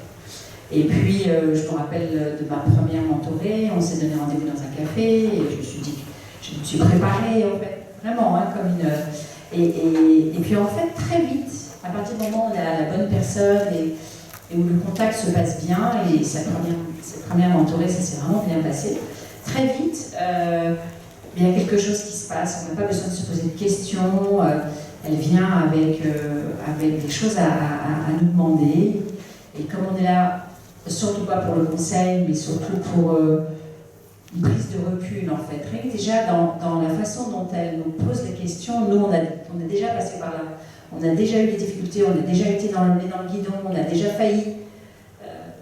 [SPEAKER 5] Et puis je me rappelle de ma première mentorée, on s'est donné rendez-vous dans un café, et je me suis dit, je me suis préparée en fait, vraiment comme une... Et puis en fait très vite, à partir du moment où on a la bonne personne et où le contact se passe bien, et cette première mentorée, ça s'est vraiment bien passé, très vite, il y a quelque chose qui se passe, on n'a pas besoin de se poser de questions, elle vient avec des choses à nous demander, et comme on est là, surtout pas pour le conseil, mais surtout pour une prise de recul en fait. Rien que déjà dans la façon dont elle nous pose les questions, nous on est déjà passé par là. On a déjà eu des difficultés, on a déjà été dans le guidon, on a déjà failli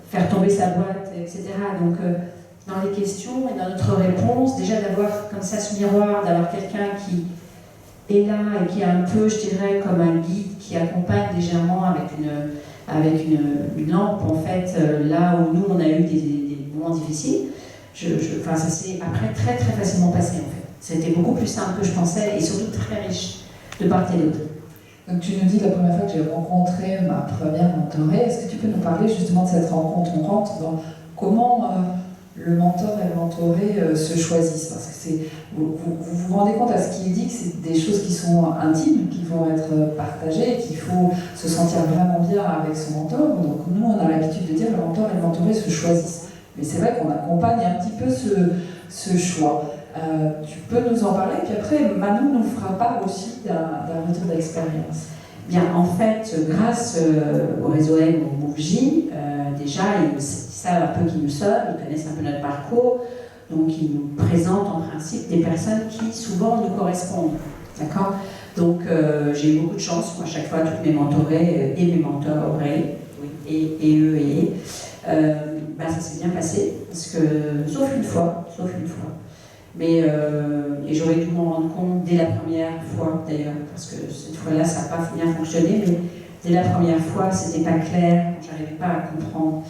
[SPEAKER 5] faire tomber sa boîte, etc. Donc dans les questions et dans notre réponse, déjà d'avoir comme ça ce miroir, d'avoir quelqu'un qui est là et qui est un peu, je dirais, comme un guide qui accompagne légèrement avec une lampe, en fait, là où nous, on a eu des moments difficiles, ça s'est après très très facilement passé, en fait. C'était beaucoup plus simple que je pensais, et surtout très riche, de part et d'autre.
[SPEAKER 2] Donc tu nous dis la première fois que j'ai rencontré ma première mentorée, est-ce que tu peux nous parler justement de cette rencontre? On rentre dans comment le mentor et le mentoré se choisissent, parce que vous vous rendez compte à ce qui est dit que c'est des choses qui sont intimes, qui vont être partagées, qu'il faut se sentir vraiment bien avec son mentor. Donc nous, on a l'habitude de dire que le mentor et le mentoré se choisissent. Mais c'est vrai qu'on accompagne un petit peu ce choix. Tu peux nous en parler, puis après Manon nous fera part aussi d'un retour d'expérience.
[SPEAKER 5] Bien, en fait, grâce au réseau M ou Mouv'J, déjà, ils savent un peu qui nous sommes, ils connaissent un peu notre parcours, donc ils nous présentent en principe des personnes qui souvent nous correspondent. D'accord? Donc j'ai eu beaucoup de chance, moi, à chaque fois, toutes mes mentorées et mes mentorés, oui, et eux et Ça s'est bien passé, parce que, sauf une fois. Mais et j'aurais dû m'en rendre compte dès la première fois d'ailleurs, parce que cette fois-là, ça n'a pas bien fonctionné, mais dès la première fois, c'était pas clair, j'arrivais pas à comprendre.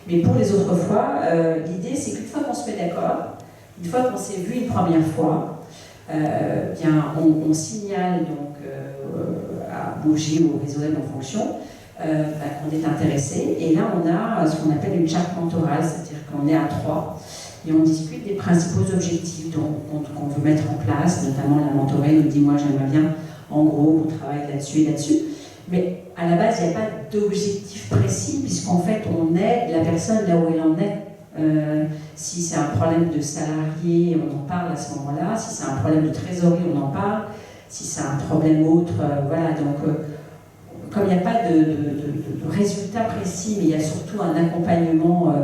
[SPEAKER 5] Mais pour les autres fois, l'idée c'est qu'une fois qu'on se met d'accord, une fois qu'on s'est vu une première fois, on signale donc à Bougie ou au réseau web en fonction qu'on est intéressé. Et là, on a ce qu'on appelle une charte mentorale, c'est-à-dire qu'on est à 3 et on discute des principaux objectifs qu'on veut mettre en place, notamment la mentorée nous dit moi j'aimerais bien en gros qu'on travaille là-dessus et là-dessus. Mais à la base, il n'y a pas d'objectif précis, puisqu'en fait, on aide la personne là où elle en est. Si c'est un problème de salarié, on en parle à ce moment-là. Si c'est un problème de trésorerie, on en parle. Si c'est un problème autre, voilà. Donc, comme il n'y a pas de résultat précis, mais il y a surtout un accompagnement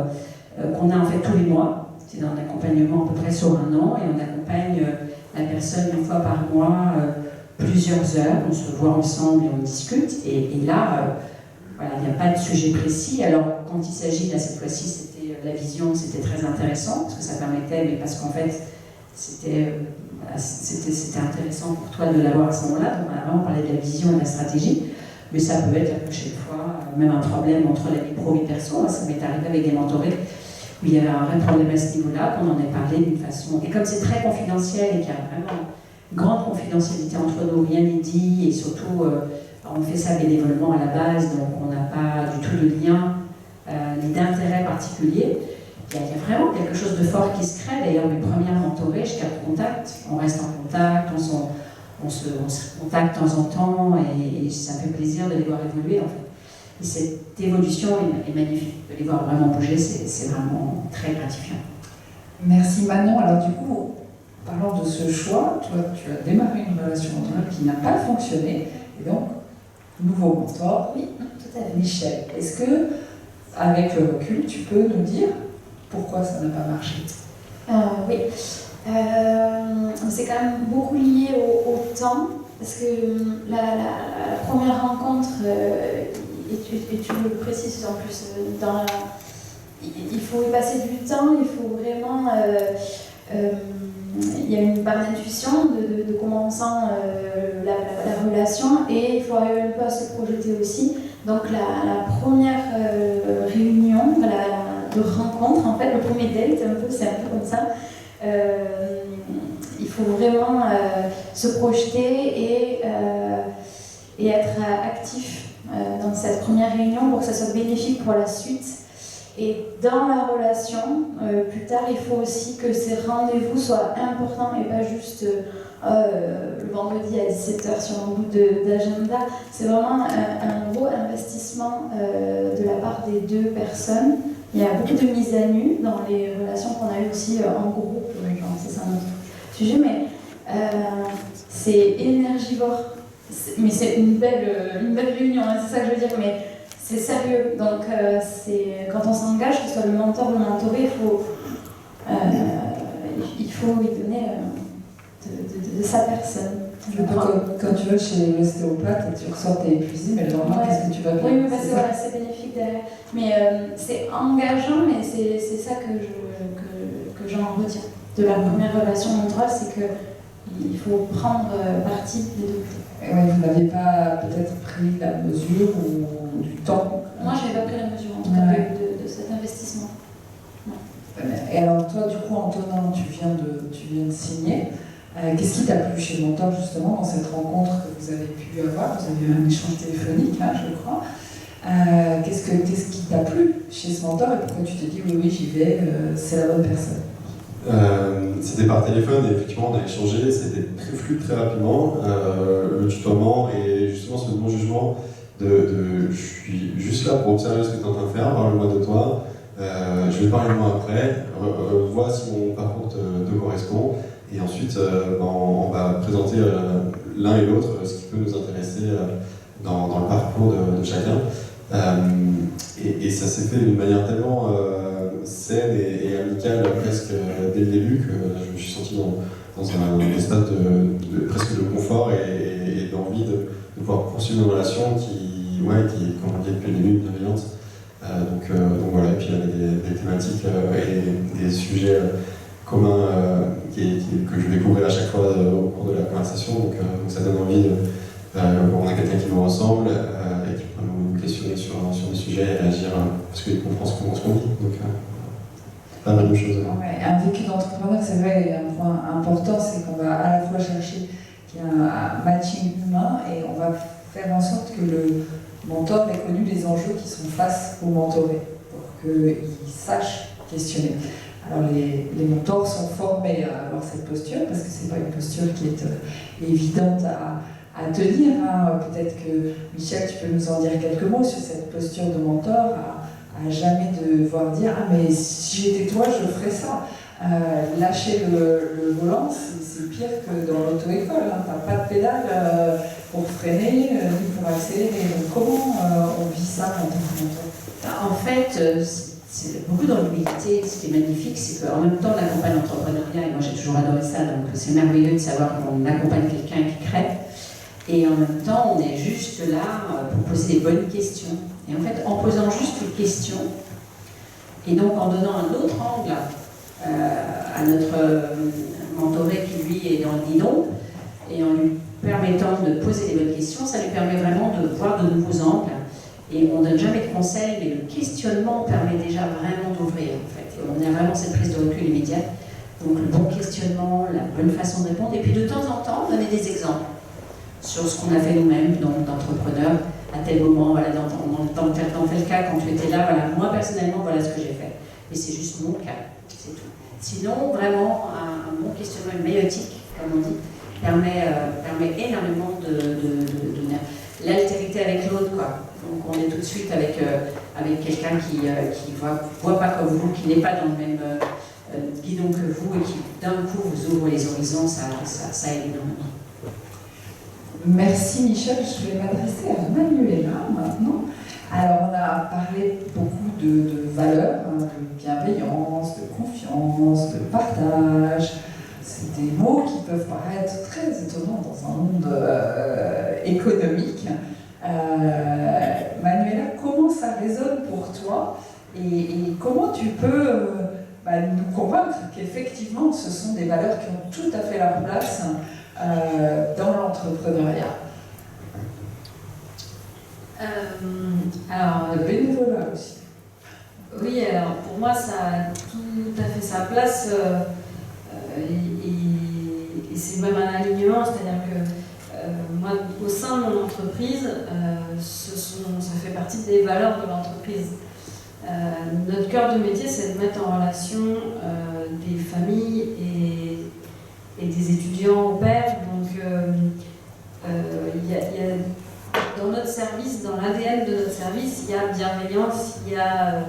[SPEAKER 5] qu'on a en fait tous les mois. C'est un accompagnement à peu près sur 1 an, et on accompagne la personne une fois par mois. Plusieurs heures, on se voit ensemble et on discute, et là, voilà, il n'y a pas de sujet précis. Alors, quand il s'agit, là, cette fois-ci, c'était la vision, c'était très intéressant, parce que ça permettait, mais parce qu'en fait, c'était intéressant pour toi de l'avoir à ce moment-là, donc on a vraiment parlé de la vision et de la stratégie, mais ça peut être la prochaine fois, même un problème entre la vie pro et perso. Ça m'est arrivé avec des mentorés, où il y avait un vrai problème à ce niveau-là, qu'on en ait parlé d'une façon, et comme c'est très confidentiel et qu'il y a vraiment grande confidentialité entre nous, rien n'est dit, et surtout on fait ça bénévolement à la base, donc on n'a pas du tout de lien ni d'intérêt particulier. Il y a vraiment quelque chose de fort qui se crée. D'ailleurs, mes premières mentorées, je garde contact, on reste en contact, on se contacte de temps en temps, et ça me fait plaisir de les voir évoluer en fait. Et cette évolution est magnifique, de les voir vraiment bouger, c'est vraiment très gratifiant.
[SPEAKER 2] Merci Manon. Alors du coup, parlant de ce choix, toi, tu as démarré une relation mentorale qui n'a pas fonctionné, et donc, nouveau mentor,
[SPEAKER 6] Oui, tout à fait.
[SPEAKER 2] Michel. Est-ce que, avec le recul, tu peux nous dire pourquoi ça n'a pas marché?
[SPEAKER 6] Oui. C'est quand même beaucoup lié au temps, parce que la première rencontre, et tu le précises en plus, il faut y passer du temps, il faut vraiment... il y a une part d'intuition de comment on sent la relation, et il faut arriver un peu à se projeter aussi. Donc la première réunion, de rencontre, en fait, le premier date, c'est un peu comme ça. Il faut vraiment se projeter et être actif dans cette première réunion pour que ça soit bénéfique pour la suite. Et dans la relation, plus tard, il faut aussi que ces rendez-vous soient importants et pas juste le vendredi à 17h sur un bout d'agenda. C'est vraiment un gros investissement de la part des deux personnes. Il y a beaucoup de mise à nu dans les relations qu'on a eues aussi en groupe. Ça, c'est un autre sujet, mais c'est énergivore. Mais c'est une belle réunion, hein, c'est ça que je veux dire. Mais c'est sérieux, donc quand on s'engage, que ce soit le mentor ou le mentoré, il faut lui donner de sa personne.
[SPEAKER 2] Quand tu vas chez l'ostéopathe et tu ressors, t'es épuisé, mais le lendemain, qu'est-ce que tu vas faire?
[SPEAKER 6] Oui, mais c'est bénéfique derrière. Mais c'est engageant, mais c'est ça que j'en retiens de la première relation mentorale, c'est qu'il faut prendre parti des deux côtés.
[SPEAKER 2] Oui, vous n'aviez pas peut-être pris la mesure ou du temps?
[SPEAKER 6] Moi, je n'avais pas pris la mesure, en tout cas, de cet investissement. Ouais.
[SPEAKER 2] Et alors, toi, du coup, Antonin, tu viens de signer. Qu'est-ce qui t'a plu chez le mentor, justement, dans cette rencontre que vous avez pu avoir? Vous avez eu un échange téléphonique, hein, je crois. Qu'est-ce qui t'a plu chez ce mentor, et pourquoi tu te dis oui, j'y vais, c'est la bonne personne?
[SPEAKER 4] C'était par téléphone, et effectivement on a échangé, c'était très fluide très rapidement, le tutoiement et justement ce bon jugement je suis juste là pour observer ce que tu es en train de faire, parle-moi de toi, je vais parler de moi après, vois si mon parcours te correspond, et ensuite on va présenter l'un et l'autre ce qui peut nous intéresser dans le parcours de chacun. Et ça s'est fait d'une manière tellement saine et amicale presque dès le début que je me suis senti dans un stade presque de confort et d'envie de pouvoir poursuivre une relation qui, comme on dit depuis le début, bienveillante. Donc voilà, et puis il y avait des thématiques et des sujets communs que je découvrais à chaque fois au cours de la conversation. Donc ça donne envie. On a quelqu'un qui nous ressemble et qui peut nous questionner sur des sujets et réagir parce qu'il comprend ce qu'on dit. Donc pas mal de choses.
[SPEAKER 2] Ouais, un vécu d'entrepreneur, c'est vrai, un point important, c'est qu'on va à la fois chercher qu'il y a un matching humain et on va faire en sorte que le mentor ait connu les enjeux qui sont face au mentoré pour qu'il sache questionner. Alors les mentors sont formés à avoir cette posture parce que c'est pas une posture qui est évidente à tenir. Hein. Peut-être que Michel, tu peux nous en dire quelques mots sur cette posture de mentor, à jamais devoir dire ah mais si j'étais toi je ferais ça. Lâcher le volant, c'est pire que dans l'auto-école. Hein. T'as pas de pédale pour freiner ni pour accélérer. Donc comment on vit ça en tant que mentor?
[SPEAKER 5] En fait, c'est beaucoup dans l'humilité. Ce qui est magnifique, c'est qu'en même temps, on accompagne l'entrepreneuriat, et moi j'ai toujours adoré ça, donc c'est merveilleux de savoir qu'on accompagne quelqu'un qui crée. Et en même temps, on est juste là pour poser des bonnes questions. Et en fait, en posant juste une question, et donc en donnant un autre angle à notre mentoré qui lui est dans le guidon, et en lui permettant de poser des bonnes questions, ça lui permet vraiment de voir de nouveaux angles. Et on ne donne jamais de conseils, mais le questionnement permet déjà vraiment d'ouvrir. En fait. Et on a vraiment cette prise de recul immédiate. Donc le bon questionnement, la bonne façon de répondre, et puis de temps en temps, donner des exemples sur ce qu'on a fait nous-mêmes, donc d'entrepreneurs, à tel moment, voilà, dans tel cas, quand tu étais là, voilà, moi personnellement, voilà ce que j'ai fait. Et c'est juste mon cas, c'est tout. Sinon, vraiment, un bon questionnement, une maïotique, comme on dit, permet énormément de l'altérité avec l'autre, quoi. Donc on est tout de suite avec quelqu'un qui voit pas comme vous, qui n'est pas dans le même guidon que vous et qui d'un coup vous ouvre les horizons, ça aide énormément.
[SPEAKER 2] Merci Michel, je vais m'adresser à Manuela maintenant. Alors on a parlé beaucoup de valeurs, hein, de bienveillance, de confiance, de partage. C'est des mots qui peuvent paraître très étonnants dans un monde économique. Manuela, comment ça résonne pour toi et comment tu peux nous convaincre qu'effectivement ce sont des valeurs qui ont tout à fait leur place dans l'entrepreneuriat?
[SPEAKER 1] Alors,
[SPEAKER 2] le bénévolat aussi.
[SPEAKER 1] Oui, alors pour moi ça a tout à fait sa place et c'est même un alignement, c'est-à-dire que moi au sein de mon entreprise, ça fait partie des valeurs de l'entreprise. Notre cœur de métier, c'est de mettre en relation des familles et des étudiants au pair. Donc, il y a dans notre service, dans l'ADN de notre service, il y a bienveillance, il y a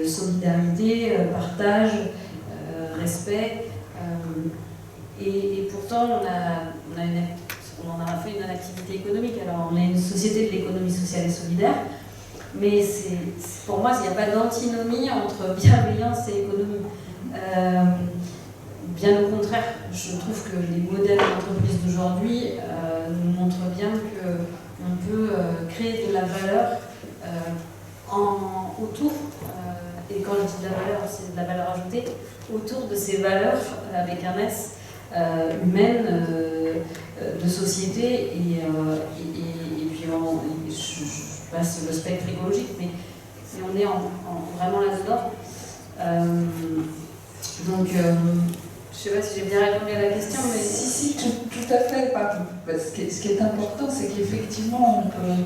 [SPEAKER 1] solidarité, partage, respect. Et pourtant, on en a fait une activité économique. Alors, on est une société de l'économie sociale et solidaire. Mais pour moi, il n'y a pas d'antinomie entre bienveillance et économie. Bien au contraire, je trouve que les modèles d'entreprise d'aujourd'hui nous montrent bien qu'on peut créer de la valeur autour, et quand je dis de la valeur, c'est de la valeur ajoutée, autour de ces valeurs, avec un S, humaines, de société, et puis je passe le spectre écologique, mais on est vraiment là-dedans. Donc, je ne sais pas si j'ai bien répondu à la question, mais...
[SPEAKER 2] Si, tout à fait. Ce qui est important, c'est qu'effectivement, on peut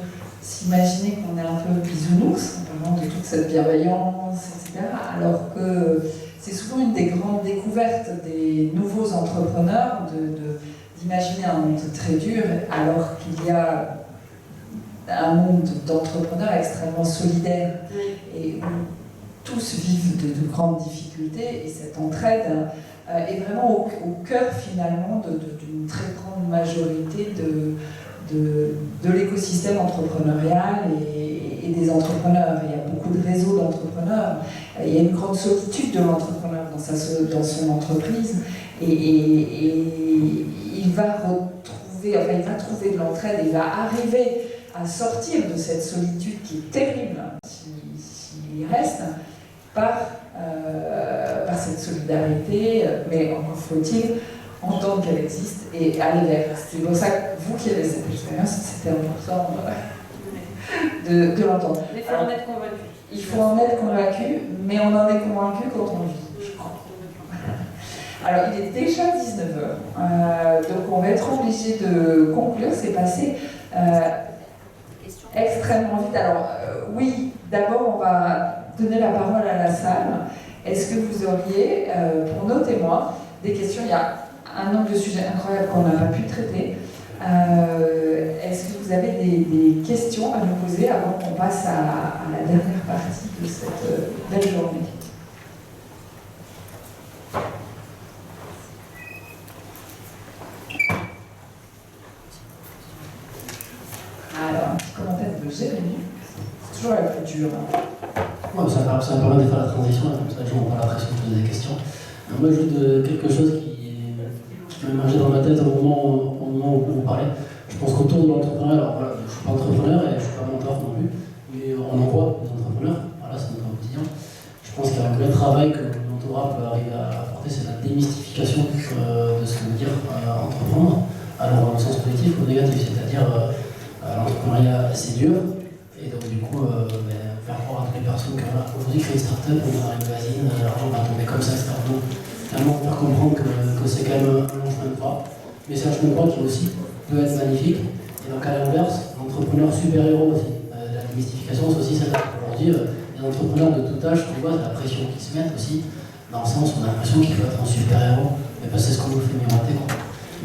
[SPEAKER 2] s'imaginer qu'on est un peu bisounours en parlant de toute cette bienveillance, etc. Alors que c'est souvent une des grandes découvertes des nouveaux entrepreneurs d'imaginer un monde très dur, alors qu'il y a un monde d'entrepreneurs extrêmement solidaire et où tous vivent de grandes difficultés, et cette entraide est vraiment au cœur finalement d'une très grande majorité de l'écosystème entrepreneurial et des entrepreneurs. Il y a beaucoup de réseaux d'entrepreneurs, il y a une grande solitude de l'entrepreneur dans son entreprise, et il va trouver de l'entraide, il va arriver à sortir de cette solitude qui est terrible reste par cette solidarité, mais encore faut-il entendre qu'elle existe et aller vers. C'est pour ça que vous qui avez cette expérience, c'était important de l'entendre.
[SPEAKER 1] Il faut en être convaincu.
[SPEAKER 2] Il faut en être convaincu, mais on en est convaincu quand on vit, je crois. Alors, il est déjà 19h, donc on va être obligé de conclure. C'est passé extrêmement vite. Alors, oui, d'abord, on va donner la parole à la salle. Est-ce que vous auriez, pour nos témoins, des questions? Il y a un nombre de sujets incroyables qu'on n'a pas pu traiter. Est-ce que vous avez des questions à nous poser avant qu'on passe à la dernière partie de cette belle journée? Alors, un petit commentaire de Jérémy. C'est toujours la plus dure.
[SPEAKER 8] Ouais, ça me permet de faire la transition, comme ça les gens n'ont pas l'impression de poser des questions. Alors, moi, juste quelque chose qui m'est émergé dans ma tête au moment où vous parlez. Je pense qu'autour de l'entrepreneuriat, alors voilà, je ne suis pas entrepreneur et je ne suis pas mentor non plus, mais on en voit des entrepreneurs, voilà, c'est notre quotidien. Je pense qu'il y a un vrai travail que le mentorat peut arriver à apporter, c'est la démystification de ce que veut dire entreprendre, alors dans le sens positif ou négatif, c'est-à-dire l'entrepreneuriat c'est dur, et donc du coup faire croire à toutes les personnes que voilà, aujourd'hui créer une start-up, on va dans une magazine, l'argent va tomber comme ça, etc. Donc vraiment faire comprendre que c'est quand même un long chemin de croix, mais c'est un chemin de croix qui aussi peut être magnifique, et donc à l'inverse, l'entrepreneur super-héros aussi. La démystification, c'est aussi celle-là. Aujourd'hui, les entrepreneurs de tout âge, tu vois, c'est la pression qui se met aussi, dans le sens où on a l'impression qu'il faut être un super-héros, mais parce que c'est ce qu'on nous fait miroiter, quoi.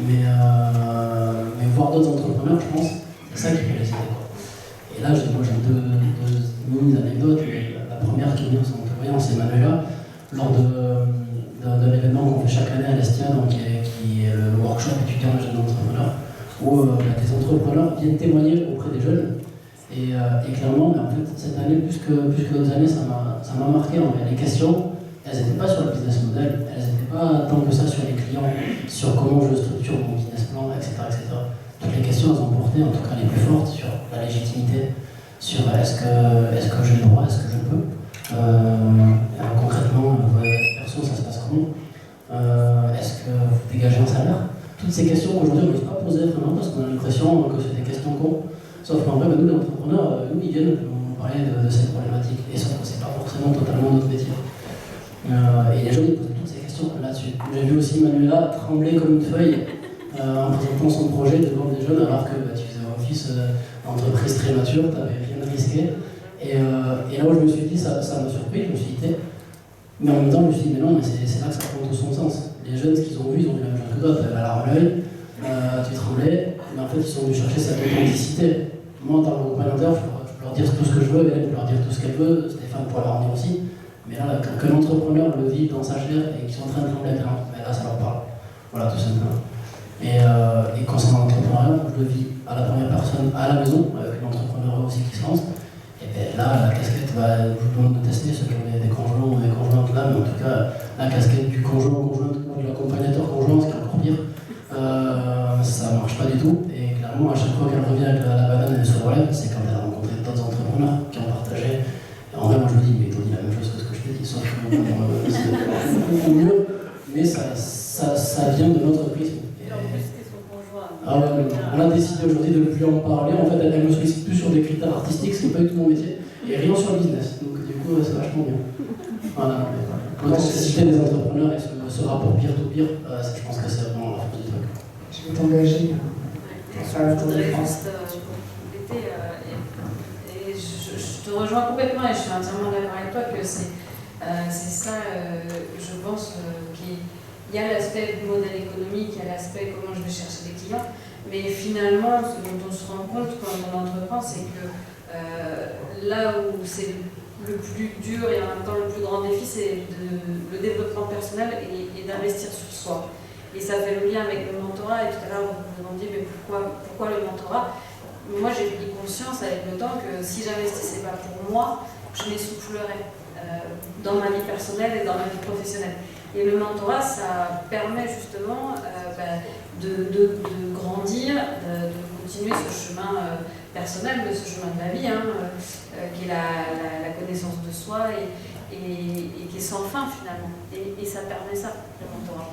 [SPEAKER 8] Mais voir d'autres entrepreneurs, je pense, c'est ça qui peut les aider, quoi. Et là, j'ai deux mini-anecdotes. La première qui vient en témoignant, c'est Manuela, lors d'un événement qu'on fait chaque année à l'Estia, donc qui est le workshop étudiant jeunes entrepreneurs, où des entrepreneurs viennent témoigner auprès des jeunes. Et clairement, en fait, cette année, plus que d'autres années, ça m'a marqué. Les questions, elles n'étaient pas sur le business model, elles n'étaient pas tant que ça sur les clients, sur comment je structure mon business plan, etc., etc. Toutes les questions, elles ont porté, en tout cas les plus fortes, sur la légitimité, sur est-ce que j'ai le droit, est-ce que je peux. Concrètement, perso, ça se passe comment. Est-ce que vous dégagez un salaire? Toutes ces questions qu'aujourd'hui on n'ose pas poser vraiment parce qu'on a l'impression que c'est des questions cons. Sauf qu'en vrai, nous les entrepreneurs, nous ils viennent nous parler de ces problématiques. Et sauf que c'est pas forcément totalement notre métier. Et les gens ils posent toutes ces questions là-dessus. J'ai vu aussi Manuela trembler comme une feuille en présentant son projet devant des jeunes alors que tu faisais office d'entreprise très mature, tu n'avais rien risqué. Et là où je me suis dit, ça m'a surpris, je me suis dit, mais en même temps je me suis dit, mais non, mais c'est là que ça prend tout son sens. Les jeunes, ce qu'ils ont vu, ils ont vu la même chose que toi, tu avais la larme à l'œil, tu tremblais, mais en fait ils sont venus chercher cette authenticité. Moi en tant qu'accompagnateur, je peux leur dire tout ce que je veux, Hélène peut leur dire tout ce qu'elle veut, Stéphane pourra leur dire aussi. Mais là, quand un entrepreneur le vit dans sa chair et qu'ils sont en train de trembler, là ça leur parle. Voilà, tout simplement. Et concernant l'entrepreneuriat, je le vis à la première personne à la maison, avec l'entrepreneur aussi qui se lance. Et bien là, la casquette, je vous demande de tester ceux qui ont des conjoints ou des conjointes là, mais en tout cas, la casquette du conjoint ou conjointe ou de l'accompagnateur conjoint, ce qui est encore pire, ça marche pas du tout. Et clairement, à chaque fois qu'elle revient avec la banane et le sourire, c'est quand elle a rencontré d'autres entrepreneurs qui ont partagé. Et en vrai, moi je me dis, mais ils t'ont dit la même chose que ce que je t'ai dit, sauf que c'est beaucoup mieux, mais ça vient de notre prisme. Ah ouais, on a décidé aujourd'hui de ne plus en parler. En fait, elle me sollicite plus sur des critères artistiques, ce qui n'est pas du tout mon métier, et rien sur le business. Donc, du coup, c'est vachement bien. Voilà. L'authenticité des entrepreneurs et ce rapport peer-to-peer, je pense que c'est vraiment la force du truc.
[SPEAKER 2] Je vais t'engager.
[SPEAKER 1] Je voudrais juste compléter, et je te rejoins complètement et je suis entièrement d'accord avec toi que c'est ça, je pense, il y a l'aspect du modèle économique, il y a l'aspect comment je vais chercher des clients, mais finalement, ce dont on se rend compte quand on entreprend, c'est que là où c'est le plus dur et en même temps le plus grand défi, c'est le développement personnel et d'investir sur soi. Et ça fait le lien avec le mentorat, et tout à l'heure vous me demandiez mais pourquoi le mentorat? Moi j'ai pris conscience avec le temps que si j'investissais pas pour moi, je m'essoufflerais dans ma vie personnelle et dans ma vie professionnelle. Et le mentorat, ça permet justement de grandir, de continuer ce chemin personnel, de ce chemin de la vie, qui est la connaissance de soi et qui est sans fin finalement. Et ça permet ça, le mentorat.